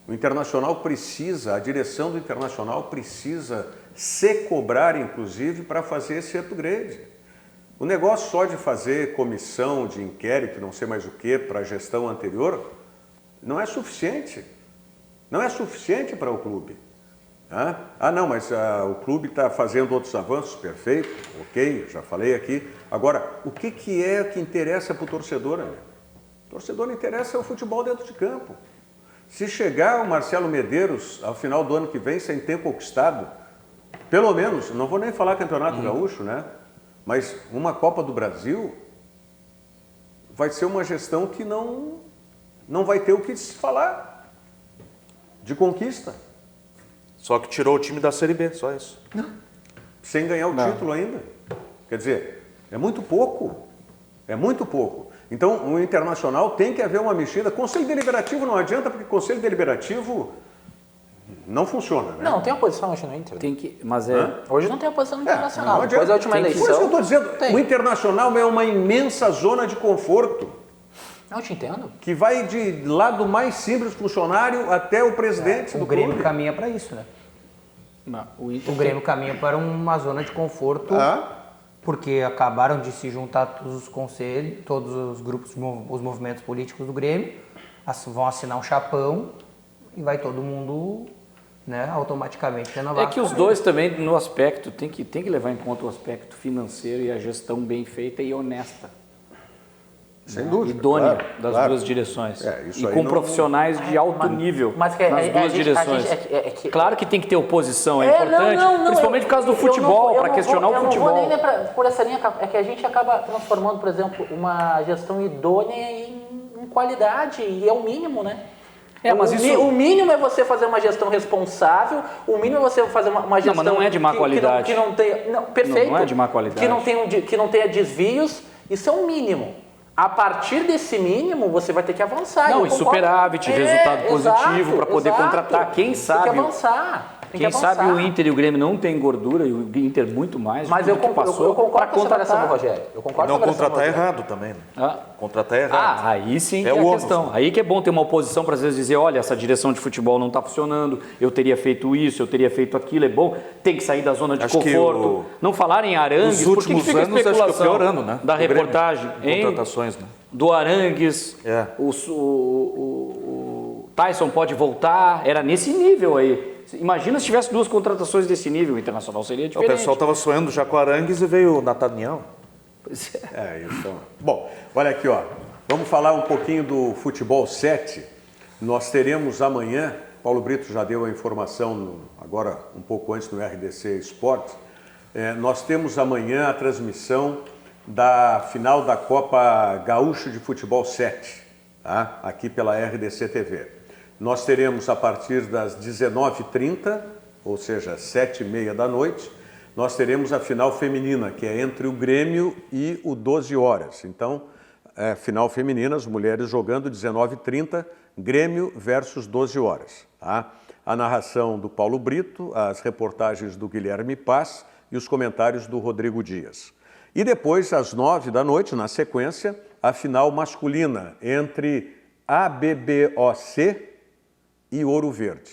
O Internacional precisa, a direção do Internacional precisa se cobrar, inclusive, para fazer esse upgrade. O negócio só de fazer comissão de inquérito, não sei mais o que, para a gestão anterior, não é suficiente. Não é suficiente para o clube. Não, mas o clube está fazendo outros avanços, perfeito, ok, já falei aqui. Agora, o que é que interessa para o torcedor, amigo? O torcedor não interessa o futebol dentro de campo. Se chegar o Marcelo Medeiros ao final do ano que vem sem ter conquistado, pelo menos, não vou nem falar Campeonato Gaúcho, né? Mas uma Copa do Brasil vai ser uma gestão que não vai ter o que se falar de conquista. Só que tirou o time da Série B, só isso. Sem ganhar o título ainda. Quer dizer, é muito pouco. É muito pouco. Então, o Internacional tem que haver uma mexida. Conselho Deliberativo não adianta, porque Conselho Deliberativo não funciona, né? Não, tem oposição hoje no Inter. Tem que, mas hoje não tem oposição no Internacional. Não Depois da última eleição... Por isso que eu estou dizendo, tem. o Internacional é uma imensa zona de conforto. Não, eu te entendo. Que vai de lá do mais simples funcionário até o presidente do O Grêmio clube. caminha para isso, né? Não, o Grêmio caminha para uma zona de conforto, porque acabaram de se juntar todos os conselhos, todos os grupos, os movimentos políticos do Grêmio, vão assinar um chapão e vai todo mundo, né, automaticamente renovar. É que os dois também, no aspecto, tem que levar em conta o aspecto financeiro e a gestão bem feita e honesta. Sem dúvida. Idônea claro, das duas direções. Isso e aí com não... profissionais de alto nível mas nas duas direções. Claro que tem que ter oposição, é importante, principalmente por causa do futebol, para questionar o futebol. Eu não vou nem por essa linha, é que a gente acaba transformando, por exemplo, uma gestão idônea em qualidade, e é o mínimo, né? Mas o mínimo é você fazer uma gestão responsável, o mínimo é você fazer uma gestão... Não, mas não é de má qualidade. Que não tenha... Não, perfeito. Não é de má qualidade. Que não tenha desvios, isso é o mínimo. A partir desse mínimo, você vai ter que avançar. Não, e superávit, resultado positivo para poder contratar. Quem sabe? Tem que avançar. Quem sabe o Inter e o Grêmio não tem gordura e o Inter muito mais. Mas eu concordo com essa avaliação do Rogério. Não contratar errado também. Né? Contratar errado. Aí sim é a o questão. Aí que é bom ter uma oposição para às vezes dizer, olha, essa direção de futebol não está funcionando, eu teria feito isso, eu teria feito aquilo, é bom. Tem que sair da zona de conforto. Não falar em Arangues, nos últimos porque anos acho que é o pior ano, né? Da reportagem. Contratações, né? Do Arangues, o Tyson pode voltar, era nesse nível aí. Imagina se tivesse duas contratações desse nível, o Internacional seria diferente. O pessoal estava sonhando já com Arangues e veio o Nathaniel. Pois é. É isso. Bom, olha aqui, ó. Vamos falar um pouquinho do Futebol 7. Nós teremos amanhã, Paulo Brito já deu a informação agora um pouco antes no RDC Esportes, nós temos amanhã a transmissão da final da Copa Gaúcho de Futebol 7, tá? Aqui pela RDC TV. Nós teremos a partir das 19h30, ou seja, 7h30 da noite, nós teremos a final feminina, que é entre o Grêmio e o 12 horas. Então, final feminina, as mulheres jogando 19h30, Grêmio versus 12 horas. Tá? A narração do Paulo Brito, as reportagens do Guilherme Paz e os comentários do Rodrigo Dias. E depois, às 9h da noite, na sequência, a final masculina entre ABBOC e Ouro Verde.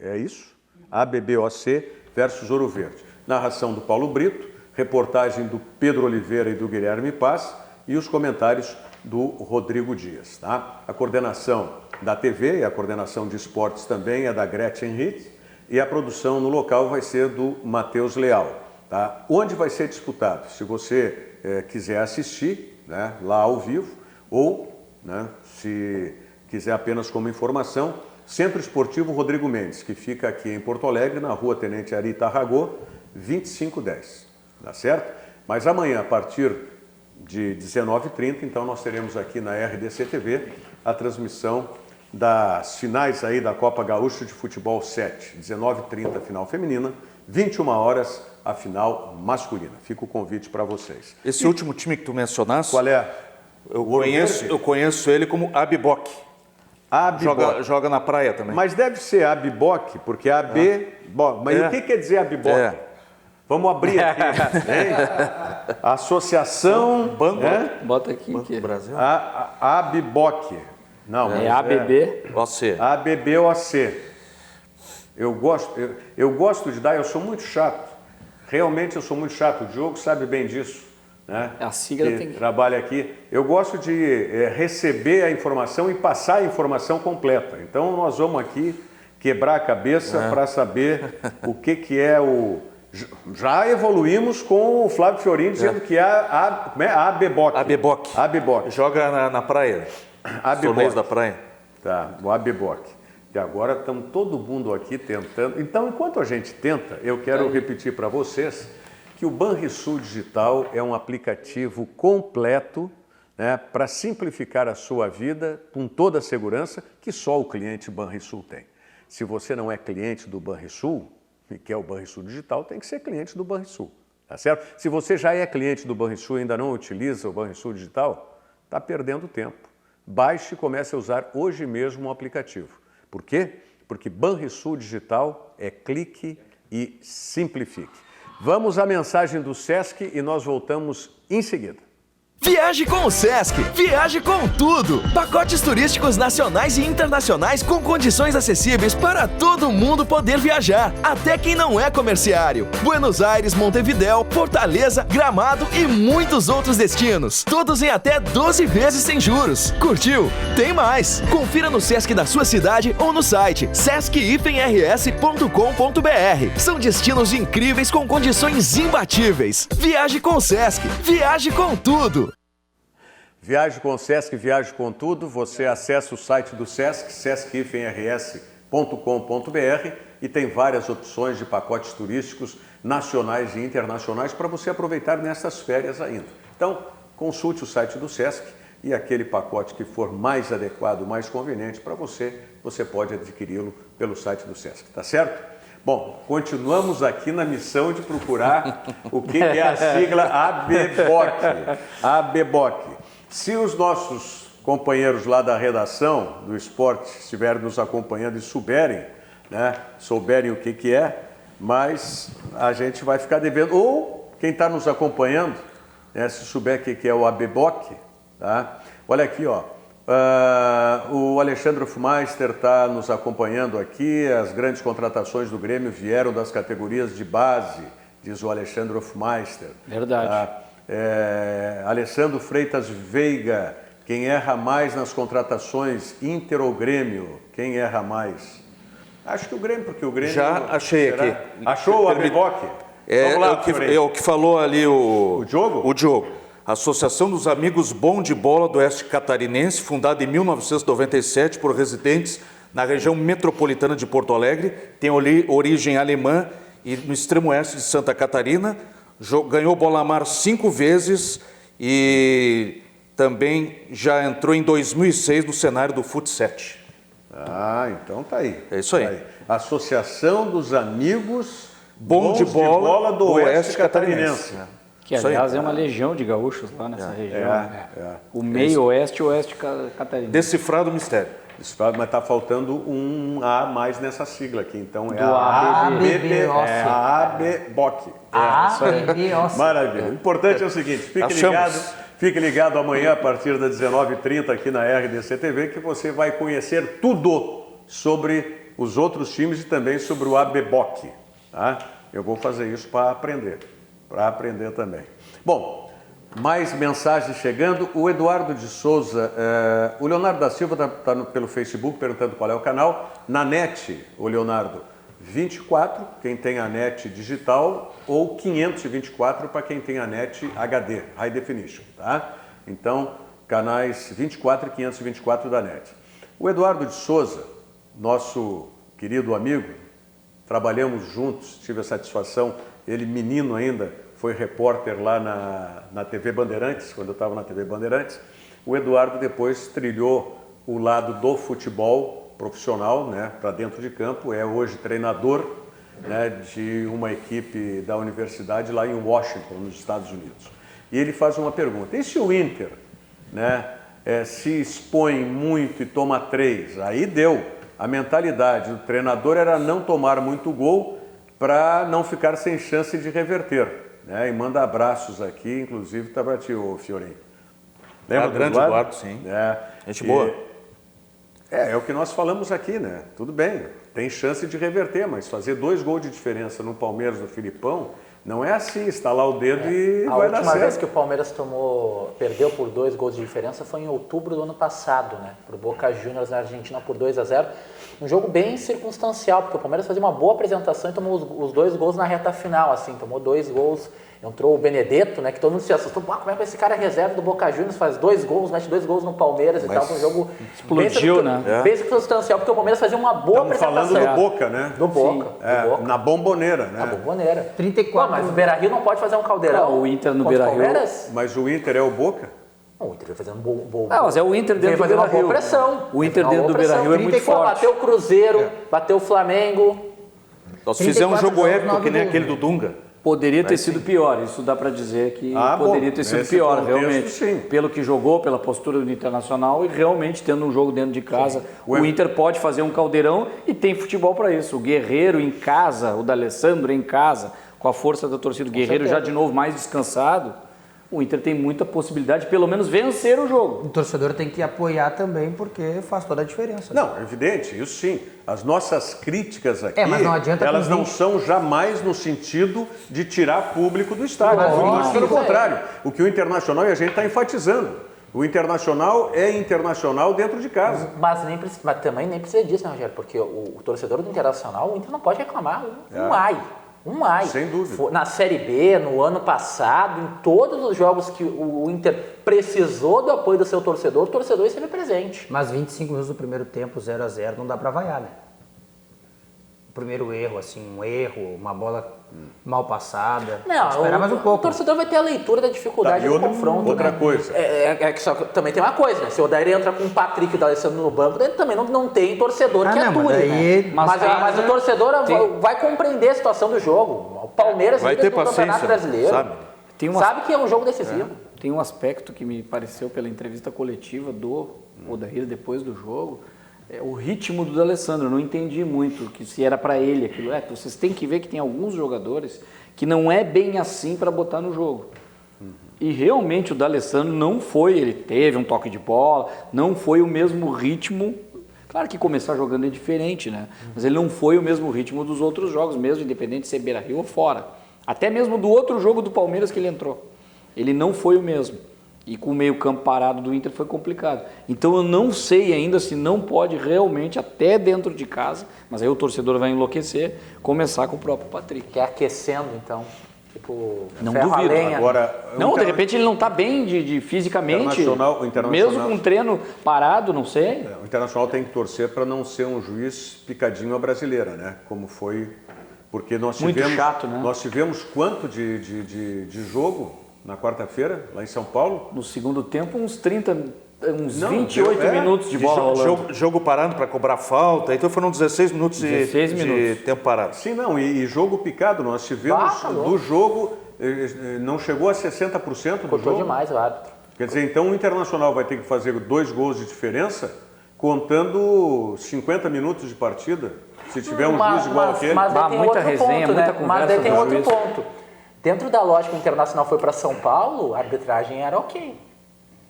É isso? ABBOC versus Ouro Verde. Narração do Paulo Brito, reportagem do Pedro Oliveira e do Guilherme Paz e os comentários do Rodrigo Dias. Tá? A coordenação da TV e a coordenação de esportes também é da Gretchen Ritz e a produção no local vai ser do Matheus Leal. Tá? Onde vai ser disputado? Se você quiser assistir, né, lá ao vivo, ou, né, se quiser apenas como informação, Centro Esportivo Rodrigo Mendes, que fica aqui em Porto Alegre, na rua Tenente Ari Tarragó, 2510. Tá certo? Mas amanhã, a partir de 19h30, então nós teremos aqui na RDC TV a transmissão das finais aí da Copa Gaúcho de Futebol 7. 19h30 a final feminina, 21 horas a final masculina. Fica o convite para vocês. Esse último time que tu mencionaste... Qual é? Eu conheço ele como Abiboc. Joga na praia também. Mas deve ser Abiboc, porque Mas o que quer dizer Abiboc? Vamos abrir aqui. Associação... Banco. Bota aqui. Banco do Brasil. Abiboc. Não, é ABBOC. ABBOC. Eu gosto de dar, eu sou muito chato. Realmente eu sou muito chato. O Diogo sabe bem disso. Né? A sigla que tem que... trabalha aqui. Eu gosto de receber a informação e passar a informação completa. Então nós vamos aqui, quebrar a cabeça para saber o que é o... Já evoluímos com o Flávio Fiorin dizendo que é a Abeboque. Abeboque. Joga na praia. Torneios da praia. Tá, o Abeboque. E agora estamos todo mundo aqui tentando. Então, enquanto a gente tenta, eu quero repetir para vocês que o Banrisul Digital é um aplicativo completo, né, para simplificar a sua vida com toda a segurança que só o cliente Banrisul tem. Se você não é cliente do Banrisul, e quer o Banrisul Digital, tem que ser cliente do Banrisul, tá certo? Se você já é cliente do Banrisul e ainda não utiliza o Banrisul Digital, está perdendo tempo. Baixe e comece a usar hoje mesmo o aplicativo. Por quê? Porque Banrisul Digital é clique e simplifique. Vamos à mensagem do Sesc e nós voltamos em seguida. Viaje com o Sesc, viaje com tudo! Pacotes turísticos nacionais e internacionais com condições acessíveis para todo mundo poder viajar, até quem não é comerciário. Buenos Aires, Montevidéu, Fortaleza, Gramado e muitos outros destinos. Todos em até 12 vezes sem juros. Curtiu? Tem mais! Confira no Sesc da sua cidade ou no site sesc-rs.com.br. São destinos incríveis com condições imbatíveis. Viaje com o Sesc, viaje com tudo! Viaje com o Sesc, viaje com tudo. Você acessa o site do Sesc, sesc-rs.com.br, e tem várias opções de pacotes turísticos nacionais e internacionais para você aproveitar nessas férias ainda. Então, consulte o site do Sesc e aquele pacote que for mais adequado, mais conveniente para você, você pode adquiri-lo pelo site do Sesc, tá certo? Bom, continuamos aqui na missão de procurar o que é a sigla Abeboque. Abeboque. Se os nossos companheiros lá da redação do esporte estiverem nos acompanhando e souberem o que é, mas a gente vai ficar devendo. Ou quem está nos acompanhando, né, se souber o que é o Abeboque, tá? Olha aqui, ó. O Alexandre Hofmeister está nos acompanhando aqui. As grandes contratações do Grêmio vieram das categorias de base, diz o Alexandre Hofmeister. Verdade. Alessandro Freitas Veiga, quem erra mais nas contratações, Inter ou Grêmio? Quem erra mais? Acho que o Grêmio, porque o Grêmio... Já achei aqui. Achou o Abeboque? É o que falou ali o Diogo? O Diogo. Associação dos Amigos Bom de Bola do Oeste Catarinense, fundada em 1997 por residentes na região metropolitana de Porto Alegre, tem origem alemã e no extremo oeste de Santa Catarina. Ganhou bola mar 5 vezes e também já entrou em 2006 no cenário do Fut7. Então tá aí. É isso aí. Tá aí. Associação dos Amigos Bom de Bola do Oeste Catarinense. Que, aliás, é uma legião de gaúchos lá nessa região. O meio oeste e oeste catarinense. Decifrado o mistério. Mas está faltando um A mais nessa sigla aqui, então é a Abeboque. Maravilha. O importante é o seguinte, fique ligado amanhã a partir das 19h30 aqui na RDC TV, que você vai conhecer tudo sobre os outros times e também sobre o Abeboque. Tá? Eu vou fazer isso para aprender também. Bom, mais mensagens chegando. O Eduardo de Souza, o Leonardo da Silva está pelo Facebook perguntando qual é o canal. Na NET, o Leonardo, 24, quem tem a NET digital, ou 524 para quem tem a NET HD, High Definition, tá? Então, canais 24 e 524 da NET. O Eduardo de Souza, nosso querido amigo, trabalhamos juntos, tive a satisfação, ele menino ainda, foi repórter lá na TV Bandeirantes, quando eu estava na TV Bandeirantes. O Eduardo depois trilhou o lado do futebol profissional, né, para dentro de campo, é hoje treinador, né, de uma equipe da universidade lá em Washington, nos Estados Unidos. E ele faz uma pergunta, e se o Inter, né, se expõe muito e toma 3? Aí deu. A mentalidade do treinador era não tomar muito gol para não ficar sem chance de reverter. E manda abraços aqui, inclusive está para ti, ô Fiorin. Lembra do grande Eduardo, sim. Gente boa. É o que nós falamos aqui, né? Tudo bem, tem chance de reverter, mas fazer 2 gols de diferença no Palmeiras do Filipão Não é assim, estalar o dedo e A vai dar última vez certo. que o Palmeiras perdeu por 2 gols de diferença foi em outubro do ano passado, né? Pro Boca Juniors na Argentina por 2-0. Um jogo bem circunstancial, porque o Palmeiras fazia uma boa apresentação e tomou os 2 gols na reta final, assim. Tomou 2 gols, entrou o Benedetto, né? Que todo mundo se assustou. Como é que esse cara é reserva do Boca Juniors, faz 2 gols, mete 2 gols no Palmeiras e tal. Um jogo explodiu, bem circunstancial, porque o Palmeiras fazia uma boa apresentação. Falando do Boca, né? Do Boca. Na Bomboneira, né? Na Bomboneira. 34. Mas o Beira-Rio não pode fazer um caldeirão. O Inter no contra o Beira-Rio. Palmeiras? Mas o Inter é o Boca? O Inter vai fazer um bom. Mas é o Inter dentro do fazer uma Beira-Rio. boa pressão. O Inter dentro do Beira-Rio é muito 34, forte. Bateu o Cruzeiro, bateu o Flamengo. Nós fizemos um 34 jogo jogos, épico, 9 que nem gols, aquele né? do Dunga. Poderia ter sido pior, isso dá para dizer que poderia ter sido nesse pior, contexto, realmente. sim. Pelo que jogou, pela postura do Internacional e realmente tendo um jogo dentro de casa. O Inter pode fazer um caldeirão e tem futebol para isso. O Guerreiro em casa, o D'Alessandro em casa, com a força da torcida. O Guerreiro já de novo mais descansado. O Inter tem muita possibilidade de pelo menos vencer o jogo. O torcedor tem que apoiar também, porque faz toda a diferença. Não, evidente, isso sim. As nossas críticas aqui, mas não adianta elas com não 20. são jamais no sentido de tirar público do estádio. Não, Pelo isso contrário, o que o Internacional e a gente está enfatizando. O Internacional é internacional dentro de casa. Mas também nem precisa disso, né, Rogério? Porque o torcedor do Internacional, o Inter não pode reclamar um ai. Sem dúvida. Na Série B, no ano passado, em todos os jogos que o Inter precisou do apoio do seu torcedor, o torcedor esteve presente. Mas 25 minutos do primeiro tempo, 0-0, não dá pra vaiar, né? O primeiro erro, assim, uma bola mal passada. Não, esperar mais um pouco. O torcedor vai ter a leitura da dificuldade do confronto. Outra né? coisa. Só que também tem uma coisa, né? Se o Odair entra com o Patrick e o D'Alessandro no banco, ele também não tem torcedor que não, ature, daí- né? Mas o torcedor vai compreender a situação do jogo. O Palmeiras Vai líder ter do Campeonato paciência, Brasileiro. sabe? Sabe que é um jogo decisivo. Tem um aspecto que me pareceu pela entrevista coletiva do Odair depois do jogo, o ritmo do D'Alessandro. Eu não entendi muito que se era para ele aquilo. Vocês têm que ver que tem alguns jogadores que não é bem assim para botar no jogo. E realmente o D'Alessandro não foi, ele teve um toque de bola, não foi o mesmo ritmo. Claro que começar jogando é diferente, né? Mas ele não foi o mesmo ritmo dos outros jogos, mesmo independente de ser Beira-Rio ou fora. Até mesmo do outro jogo do Palmeiras que ele entrou. Ele não foi o mesmo. E com o meio-campo parado do Inter foi complicado. Então eu não sei ainda se não pode realmente, até dentro de casa, mas aí o torcedor vai enlouquecer, começar com o próprio Patrick. Que é aquecendo, então. Tipo, Não ferro a duvido. lenha. Agora, Não, de repente ele não está bem de fisicamente, Internacional- mesmo com um treino parado, não sei. O Internacional tem que torcer para não ser um juiz picadinho à brasileira, né? Como foi, porque nós Muito tivemos, chato, né? Nós tivemos quanto de jogo na quarta-feira, lá em São Paulo? No segundo tempo, uns 28 deu- minutos de bola rolando. Jogo parando para cobrar falta, então foram 16 minutos, 16 de minutos. tempo parado. Sim, não, e jogo picado, nós tivemos do jogo, não chegou a 60% do Cortou jogo. demais o árbitro. Quer dizer, então o Internacional vai ter que fazer 2 gols de diferença, contando 50 minutos de partida, se tiver um juiz igual aquele. Mas daí tem muita outro resenha, ponto, muita né? conversa Mas daí tem do outro juiz. ponto. Dentro da lógica que o Internacional foi para São Paulo, a arbitragem era ok.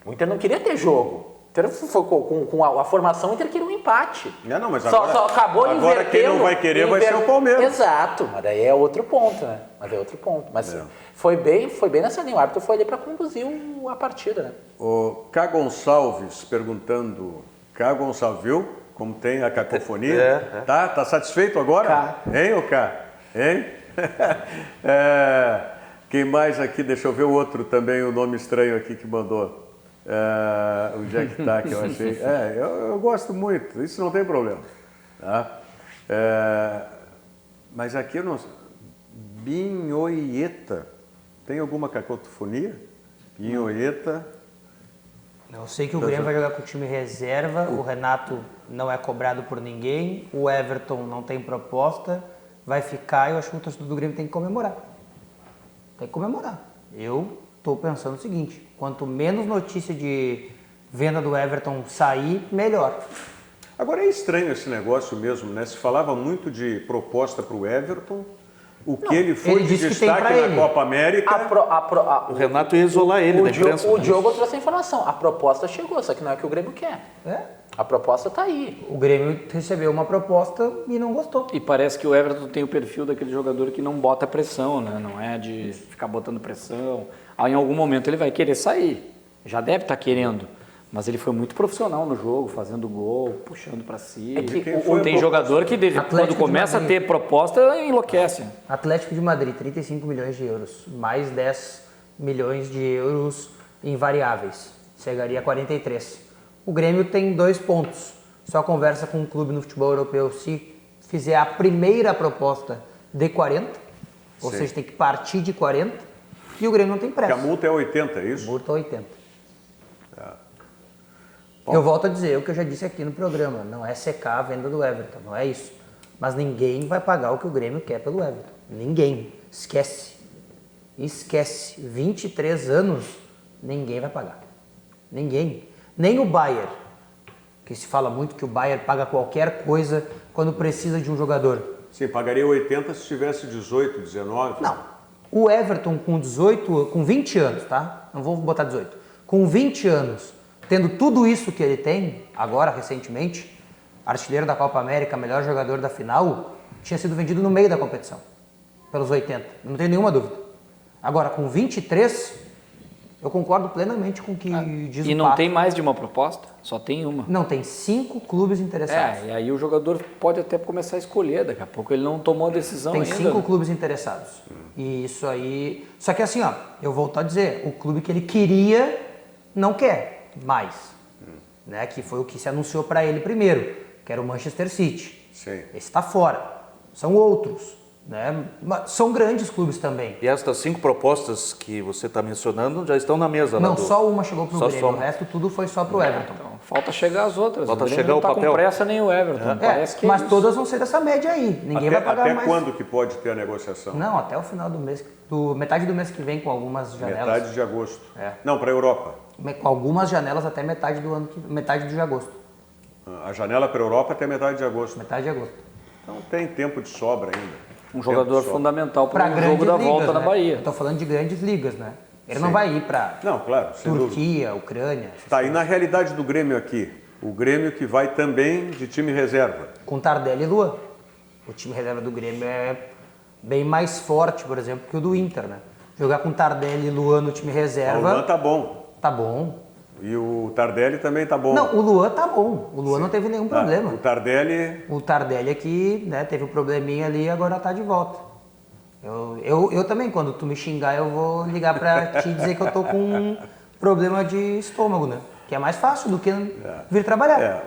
O Inter não queria ter jogo. O Inter foi com a formação, o Inter queria um empate. Não, mas Só acabou agora invertendo. quem não vai querer vai ser o Palmeiras. Exato, mas daí é outro ponto, né? Mas foi bem nessa linha. O árbitro foi ali para conduzir a partida, né? O Cá Gonçalves perguntando, Cá Gonçalves, viu como tem a cacofonia? Tá satisfeito agora? Hein, ô Cá? Hein? Quem mais aqui? Deixa eu ver o outro também, o nome estranho aqui que mandou. Onde é que tá que eu achei? Eu gosto muito, isso não tem problema. Tá? Mas aqui eu não sei. Binhoieta. Tem alguma cacofonia? Binhoieta. Eu sei que o Grêmio vai jogar com o time reserva, o Renato não é cobrado por ninguém, o Everton não tem proposta, vai ficar e eu acho que o torcedor do Grêmio tem que comemorar. Tem que comemorar. Eu estou pensando o seguinte, quanto menos notícia de venda do Everton sair, melhor. Agora é estranho esse negócio mesmo, né? Se falava muito de proposta para o Everton, O que ele foi de destaque na Copa América... O Renato ia isolar ele da imprensa. O Diogo trouxe a informação. A proposta chegou, só que não é o que o Grêmio quer. A proposta está aí. O Grêmio recebeu uma proposta e não gostou. E parece que o Everton tem o perfil daquele jogador que não bota pressão, né? Não é de ficar botando pressão. Aí, em algum momento ele vai querer sair. Já deve estar querendo. Mas ele foi muito profissional no jogo, fazendo gol, puxando para si. Tem jogador que quando começa a ter proposta, enlouquece. Atlético de Madrid, 35 milhões de euros. Mais 10 milhões de euros em variáveis. Chegaria a 43. O Grêmio tem 2 pontos. Só conversa com um clube no futebol europeu se fizer a primeira proposta de 40. Ou seja, tem que partir de 40. E o Grêmio não tem pressa. Porque a multa é 80, é isso? A multa é 80. Eu volto a dizer o que eu já disse aqui no programa, não é secar a venda do Everton, não é isso. Mas ninguém vai pagar o que o Grêmio quer pelo Everton. Ninguém. Esquece. 23 anos, ninguém vai pagar. Ninguém. Nem o Bayern, que se fala muito que o Bayern paga qualquer coisa quando precisa de um jogador. Sim, pagaria 80 se tivesse 18, 19. Não. O Everton com 20 anos, tá? Não vou botar 18. Com 20 anos, tendo tudo isso que ele tem, agora, recentemente, artilheiro da Copa América, melhor jogador da final, tinha sido vendido no meio da competição, pelos 80, não tenho nenhuma dúvida. Agora, com 23, eu concordo plenamente com o que diz o E não tem mais de uma proposta? Só tem uma? Não, tem 5 clubes interessados. E aí o jogador pode até começar a escolher, daqui a pouco ele não tomou a decisão ainda. Tem 5 clubes interessados. E isso aí... Só que assim, eu volto a dizer, o clube que ele queria não quer mais, né? Que foi o que se anunciou para ele primeiro, que era o Manchester City. Sim. Esse está fora. São outros, né? Mas são grandes clubes também. E estas 5 propostas que você está mencionando já estão na mesa? Não, só uma chegou para o Grêmio, o resto tudo foi só para o Everton. Então, falta chegar as outras. Falta o chegar não o tá papel. Com pressa nem o Everton. Parece que mas todas vão ser dessa média aí. Ninguém vai pagar mais. Até quando que pode ter a negociação? Não, até o final do mês, metade do mês que vem, com algumas janelas. Metade de agosto. Não, para a Europa. Com algumas janelas até metade de agosto. A janela para a Europa até metade de agosto. Metade de agosto. Então tem tempo de sobra ainda. Um jogador fundamental para o jogo da volta na Bahia. Estou falando de grandes ligas, né? Ele não vai ir para Turquia, Ucrânia. Tá, e na realidade do Grêmio aqui, o Grêmio que vai também de time reserva. Com Tardelli e Luan. O time reserva do Grêmio é bem mais forte, por exemplo, que o do Inter, né? Jogar com Tardelli e Luan no time reserva... O Luan tá bom. Tá bom. E o Tardelli também tá bom. Não, o Luan tá bom. O Luan não teve nenhum problema. O Tardelli... O Tardelli aqui, né, teve um probleminha ali e agora tá de volta. Eu também, quando tu me xingar, eu vou ligar pra te dizer que eu tô com um problema de estômago, né? Que é mais fácil do que vir trabalhar.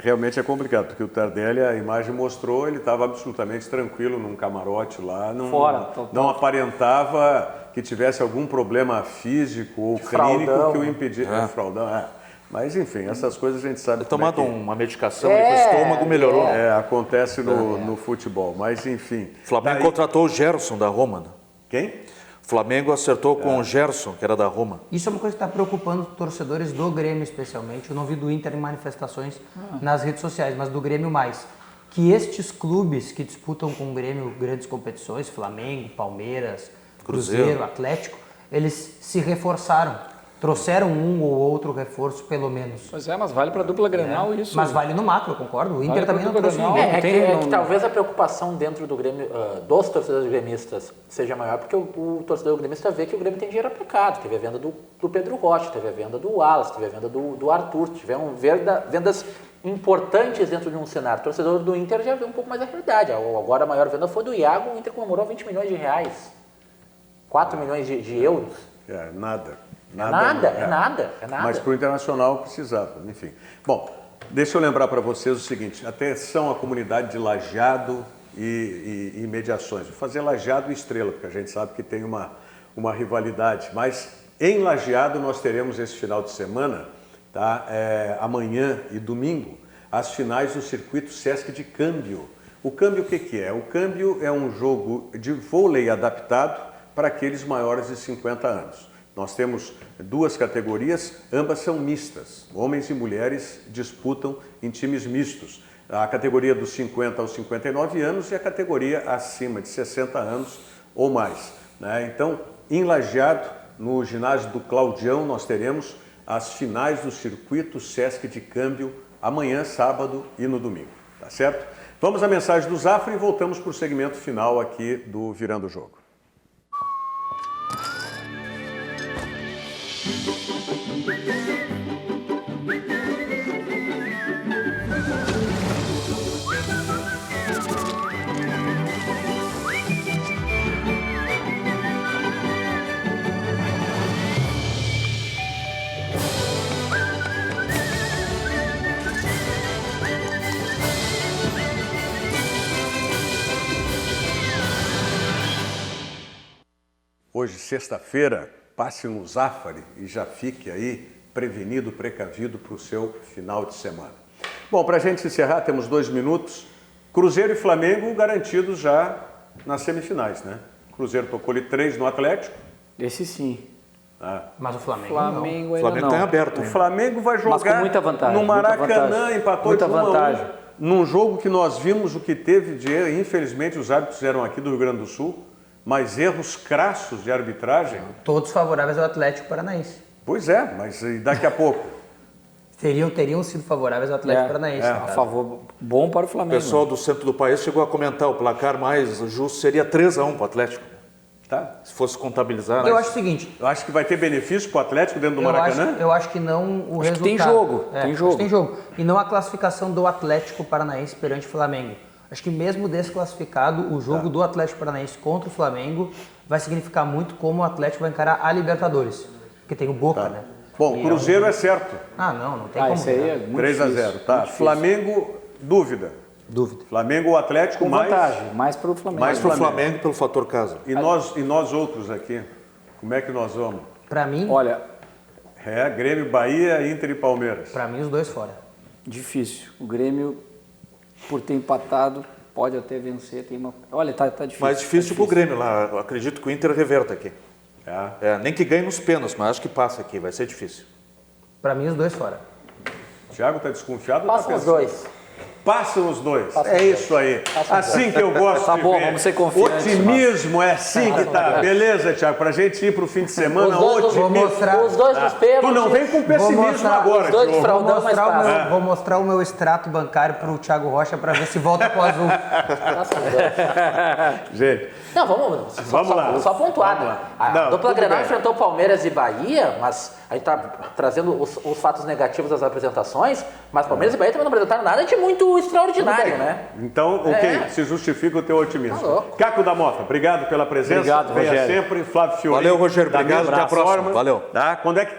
Realmente é complicado, porque o Tardelli, a imagem mostrou, ele estava absolutamente tranquilo num camarote lá. Não aparentava que tivesse algum problema físico ou clínico que o impedisse. Fraudão, Mas, enfim, essas coisas a gente sabe. Tomado uma medicação e o estômago melhorou. Acontece no futebol, mas enfim. O Flamengo contratou o Gerson da Roma. Né? Quem? O Flamengo acertou com o Gerson, que era da Roma. Isso é uma coisa que está preocupando os torcedores do Grêmio, especialmente. Eu não vi do Inter em manifestações nas redes sociais, mas do Grêmio mais. Que estes clubes que disputam com o Grêmio grandes competições, Flamengo, Palmeiras, Cruzeiro, Atlético, eles se reforçaram. Trouxeram um ou outro reforço, pelo menos. Pois mas vale para a dupla Grenal isso. Mas vale no macro, eu concordo. O Inter também não trouxe ninguém. Que talvez a preocupação dentro do Grêmio, dos torcedores gremistas seja maior, porque o torcedor gremista vê que o Grêmio tem dinheiro aplicado. Teve a venda do Pedro Rocha, teve a venda do Wallace, teve a venda do Arthur, tiveram vendas importantes dentro de um cenário. O torcedor do Inter já vê um pouco mais a realidade. Agora a maior venda foi do Iago, o Inter comemorou 20 milhões de reais. 4 milhões de euros. Nada. É nada. Mas para o Internacional precisava, enfim. Bom, deixa eu lembrar para vocês o seguinte, atenção à comunidade de Lajeado e imediações. Vou fazer Lajeado e Estrela, porque a gente sabe que tem uma rivalidade, mas em Lajeado nós teremos esse final de semana, tá? Amanhã e domingo, as finais do circuito Sesc de Câmbio. O Câmbio o que é? O Câmbio é um jogo de vôlei adaptado para aqueles maiores de 50 anos. Nós temos 2 categorias, ambas são mistas. Homens e mulheres disputam em times mistos. a categoria dos 50 aos 59 anos e a categoria acima de 60 anos ou mais, né? Então, em Lajeado, no ginásio do Claudião, nós teremos as finais do circuito Sesc de Câmbio amanhã, sábado e no domingo, tá certo? Vamos à mensagem do Zafra e voltamos para o segmento final aqui do Virando o Jogo. Hoje, sexta-feira, passe no Zafari e já fique aí prevenido, precavido para o seu final de semana. Bom, para a gente encerrar, temos 2 minutos. Cruzeiro e Flamengo garantidos já nas semifinais, né? Cruzeiro tocou-lhe 3 no Atlético. Esse sim. Mas o Flamengo O Flamengo está em aberto. O Flamengo vai jogar mas com muita vantagem, no Maracanã, muita vantagem, empatou muita de 1 a 1. vantagem. Num jogo que nós vimos o que teve de erro, infelizmente os árbitros eram aqui do Rio Grande do Sul, mas erros crassos de arbitragem. Todos favoráveis ao Atlético Paranaense. Pois é, mas e daqui a pouco? Teriam sido favoráveis ao Atlético Paranaense. A favor, bom para o O Flamengo. pessoal do centro do país chegou a comentar, o placar mais justo seria 3-1 para o Atlético. Tá. Se fosse contabilizar. Eu acho o seguinte. Eu acho que vai ter benefício para o Atlético dentro do Maracanã? Eu acho que não o Acho resultado. que tem jogo, tem jogo. Acho que tem jogo. E não a classificação do Atlético Paranaense perante o Flamengo. Acho que mesmo desclassificado, o jogo do Atlético Paranaense contra o Flamengo vai significar muito como o Atlético vai encarar a Libertadores. Porque tem o Boca, né? Bom, Cruzeiro é certo. Não tem como. Isso aí é muito 3 a difícil, 0, tá? muito difícil. Flamengo, dúvida. Flamengo ou Atlético Com mais... vantagem, mais para o Flamengo. Mais Para o Flamengo pelo fator casa. E nós outros aqui, como é que nós vamos? Pra mim, Olha, Grêmio, Bahia, Inter e Palmeiras. pra mim os dois fora. difícil. O Grêmio, por ter empatado, pode até vencer. Olha, tá difícil. Mais difícil para o Grêmio lá. Eu acredito que o Inter reverta aqui. Nem que ganhe nos pênaltis, mas acho que passa aqui. Vai ser difícil. Pra mim os dois fora. Thiago tá desconfiado? Passam os dois. Passam os dois. Passam É os dois. isso aí. Assim que eu gosto Tá de bom, ver. vamos ser confiantes, Otimismo é assim que tá. Beleza, Thiago? Pra gente ir pro fim de semana, Os dois, otimismo. Vou mostrar. Os dois nos pênaltis. Tu não vem com pessimismo mostrar agora, os dois de Diogo. fraldão, mas passa. Vou mostrar o meu extrato bancário pro Thiago Rocha pra ver se volta pro azul. Passam os dois. Gente, Não, vamos lá. Só pontuar. Vamos lá. A Não, dupla tudo Grenal bem. enfrentou Palmeiras e Bahia, mas a gente está trazendo os fatos negativos das apresentações, mas Palmeiras e Bahia também não apresentaram nada de muito extraordinário, né? então, ok, se justifica o teu otimismo. Tá louco. Caco da Mota, obrigado pela presença. Obrigado, Venha Rogério. sempre. Flávio Fiorino. Valeu, Rogério. da Obrigado. mesma Até a próxima. forma. Valeu. Tá? Quando é que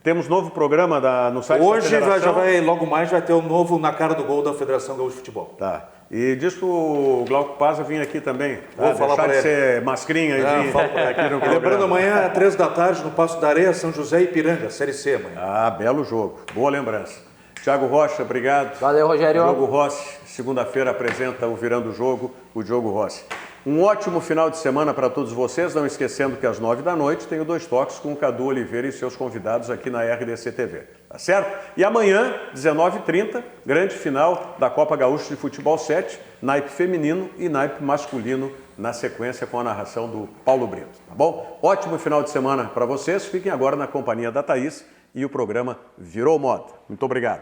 temos novo programa no site Hoje da Federação? já vai, logo mais, vai ter o novo Na Cara do Gol da Federação Gaúcha de Futebol. Tá. E diz pro Glauco Paz vir aqui também. Tá? Vou falar Deixar pra de ele. ser mascrinha e vir Fala pra aqui no ele. Lembrando, programa. amanhã, às 3 da tarde, no Passo da Areia, São José e Ipiranga, Série C amanhã. Ah, belo jogo. Boa lembrança. Thiago Rocha, obrigado. Valeu, Rogério. Diogo Rossi, segunda-feira apresenta o Virando o Jogo, o Diogo Rossi. Um ótimo final de semana para todos vocês, não esquecendo que às 9 da noite tem o Dois Toques com o Cadu Oliveira e seus convidados aqui na RDC TV, tá certo? E amanhã, 19h30, grande final da Copa Gaúcha de Futebol 7, naipe feminino e naipe masculino, na sequência com a narração do Paulo Brito, tá bom? Ótimo final de semana para vocês, fiquem agora na companhia da Thaís e o programa Virou Moda. Muito obrigado.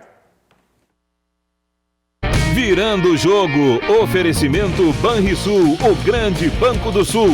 Virando o jogo, oferecimento Banrisul, o grande Banco do Sul.